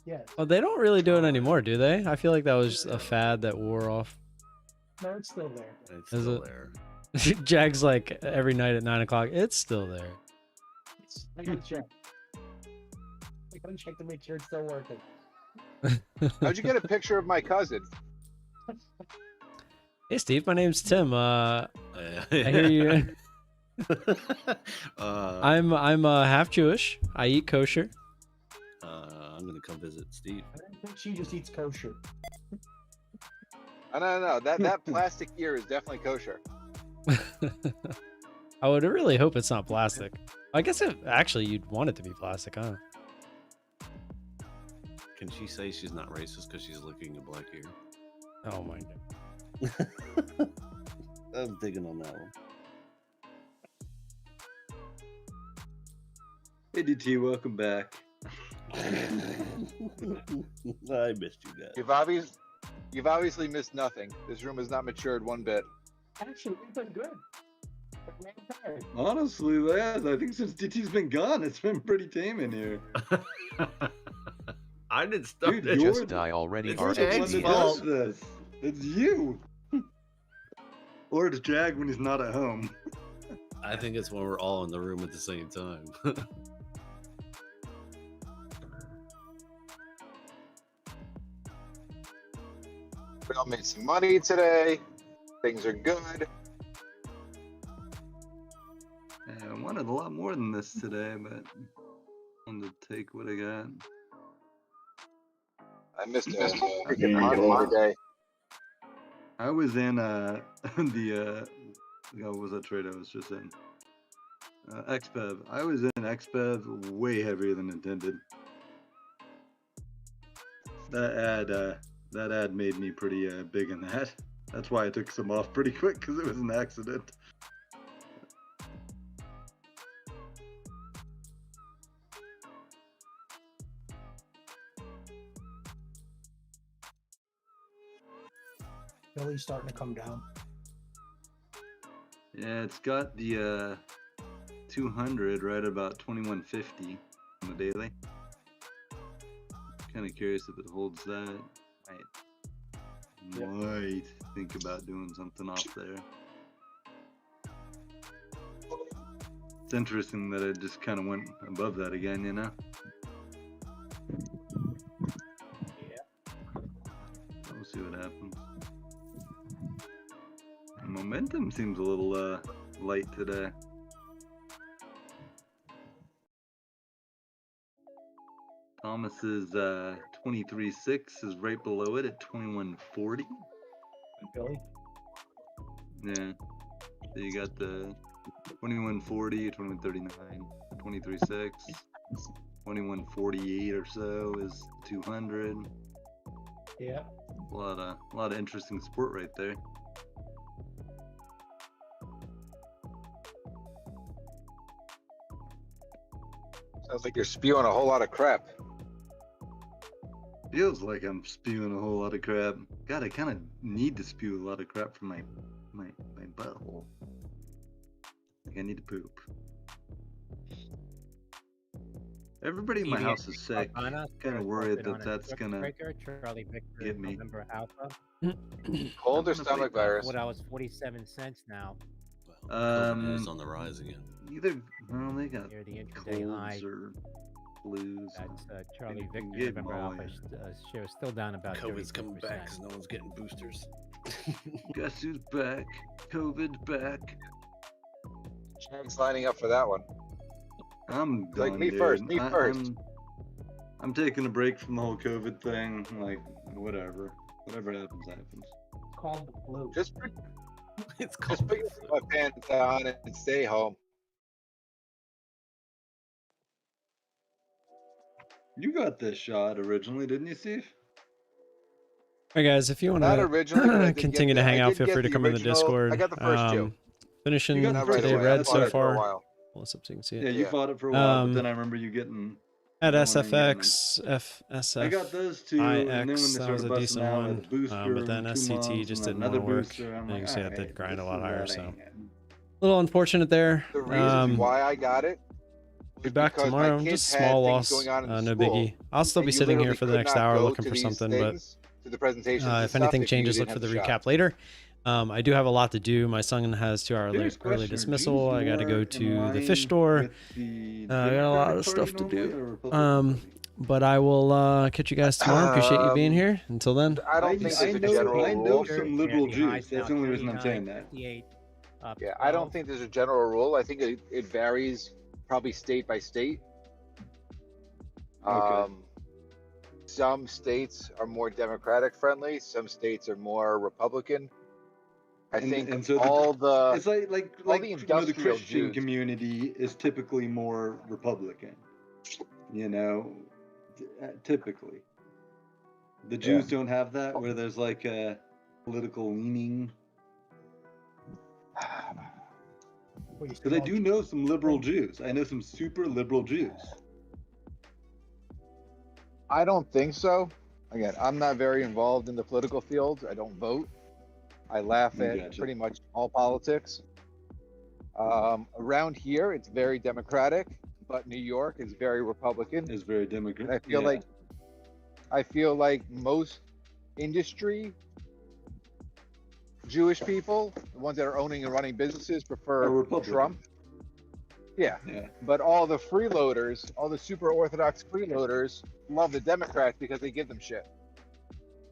Yes. Well, they don't really do it anymore, do they? I feel like that was a fad that wore off. No, it's still there. It's Is still it? there. Jag's like every night at 9 o'clock. It's still there. I gotta check. I gotta check to make sure it's still working. How'd you get a picture of my cousin? Hey, Steve, my name's Tim. I I hear you. I'm I'm half Jewish. I eat kosher. I'm gonna come visit Steve. I don't think she just eats kosher. No. That plastic ear is definitely kosher. I would really hope it's not plastic. I guess actually you'd want it to be plastic, huh? Can she say she's not racist because she's licking a black ear? Oh my god. I was digging on that one. Hey DT, welcome back. I missed you guys. You've obviously missed nothing. This room has not matured one bit. Actually, we've been good. For mankind. Honestly, lads, I think since DT's been gone, it's been pretty tame in here. I didn't start Dude, it. you're Just die already, It's You're the one Jag's that fault. does this. It's you. Or it's Jag when he's not at home. I think it's when we're all in the room at the same time. We all made some money today. Things are good. Yeah, I wanted a lot more than this today, but I wanted to take what I got. I missed a Yeah, freaking you hunt go. today. I was in the what was that trade I was just in? XPEV. I was in XPEV way heavier than intended. That ad made me pretty big in that. That's why I took some off pretty quick because it was an accident. Billy's starting to come down. Yeah, it's got the 200 right about 2150 on the daily. Kind of curious if it holds that. Might think about doing something off there. It's interesting that it just kind of went above that again, you know? Yeah. We'll see what happens. Momentum seems a little light today. Thomas's 23.6 is right below it at 21.40. Billy. Yeah. So you got the 21.40, 21.39, 23.6, 21.48 or so is 200. Yeah. A lot of interesting support right there. Sounds like you're spewing a whole lot of crap. Feels like I'm spewing a whole lot of crap. God, I kind of need to spew a lot of crap from my butthole. Like I need to poop. Everybody in my house is sick. Kind of worried that that's gonna get me. Cold or stomach virus? What, I was 47 cents now. COVID is on the rise again. Either, well, they got Near the intraday high. colds or flus. That's Charlie They Victor, get November Molly. Alpha share still down about COVID's coming 33%. back because no one's getting boosters. Guess who's back? COVID's back. Chag's lining up for that one. I'm done, Like me dude. first, me first. I'm taking a break from the whole COVID thing. Like, whatever. Whatever happens, happens. It's called the flu. Just It's put your sweatpants on and stay home. You got this shot originally, didn't you, Steve? All right, guys, if you want Not originally, but I to did continue get to the- hang I out, did feel get free to the come in the original- Discord. I got the first two. Finishing You got the today first two. red I so fought it for a far. while. Pull this up so you can see it. Yeah, you Yeah. fought it for a while, but then I remember you getting At going and SFX, FSF, I got those two, and then when they IX, that started was a busting decent out one. with a booster But then and 2 SCT months just and didn't another want to work. booster, I'm And you like, can see that "Alright, did grind a this lot is higher. not So hanging." a little unfortunate there. The reason why I got it Be was back because my tomorrow. kids Just a had small things loss. going on in No school, biggie. I'll still and be you sitting here literally for the could next not hour go looking to for these something. But things, to the presentations and if stuff anything you changes, didn't look for have the the recap shot. later. I do have a lot to do. My son has 2 hour Serious early question, are dismissal. I got to G's go more to in the fish line store. with the I got a lot Democratic of stuff Party to normally or do. Republican Party? But I will catch you guys tomorrow. Appreciate you being here. Until then. I don't think there's a general I know rule. some liberal Jews. That's the only reason I'm saying that. Yeah, I don't think there's a general rule. I think it varies probably state by state. Okay. Some states are more Democratic friendly. Some states are more Republican. I think and so all the it's like all the the industrial Christian Jews. community is typically more Republican. You know, typically. The Jews don't have that, where there's like a political leaning. Because I do know some liberal Jews. I know some super liberal Jews. I don't think so. Again, I'm not very involved in the political field. I don't vote. I laugh at Gotcha. pretty much all politics. Around here, it's very Democratic, but New York is very Republican. It's very Democratic. I feel like most industry Jewish people, the ones that are owning and running businesses, prefer Trump. Yeah. But all the freeloaders, all the super orthodox freeloaders, love the Democrats because they give them shit.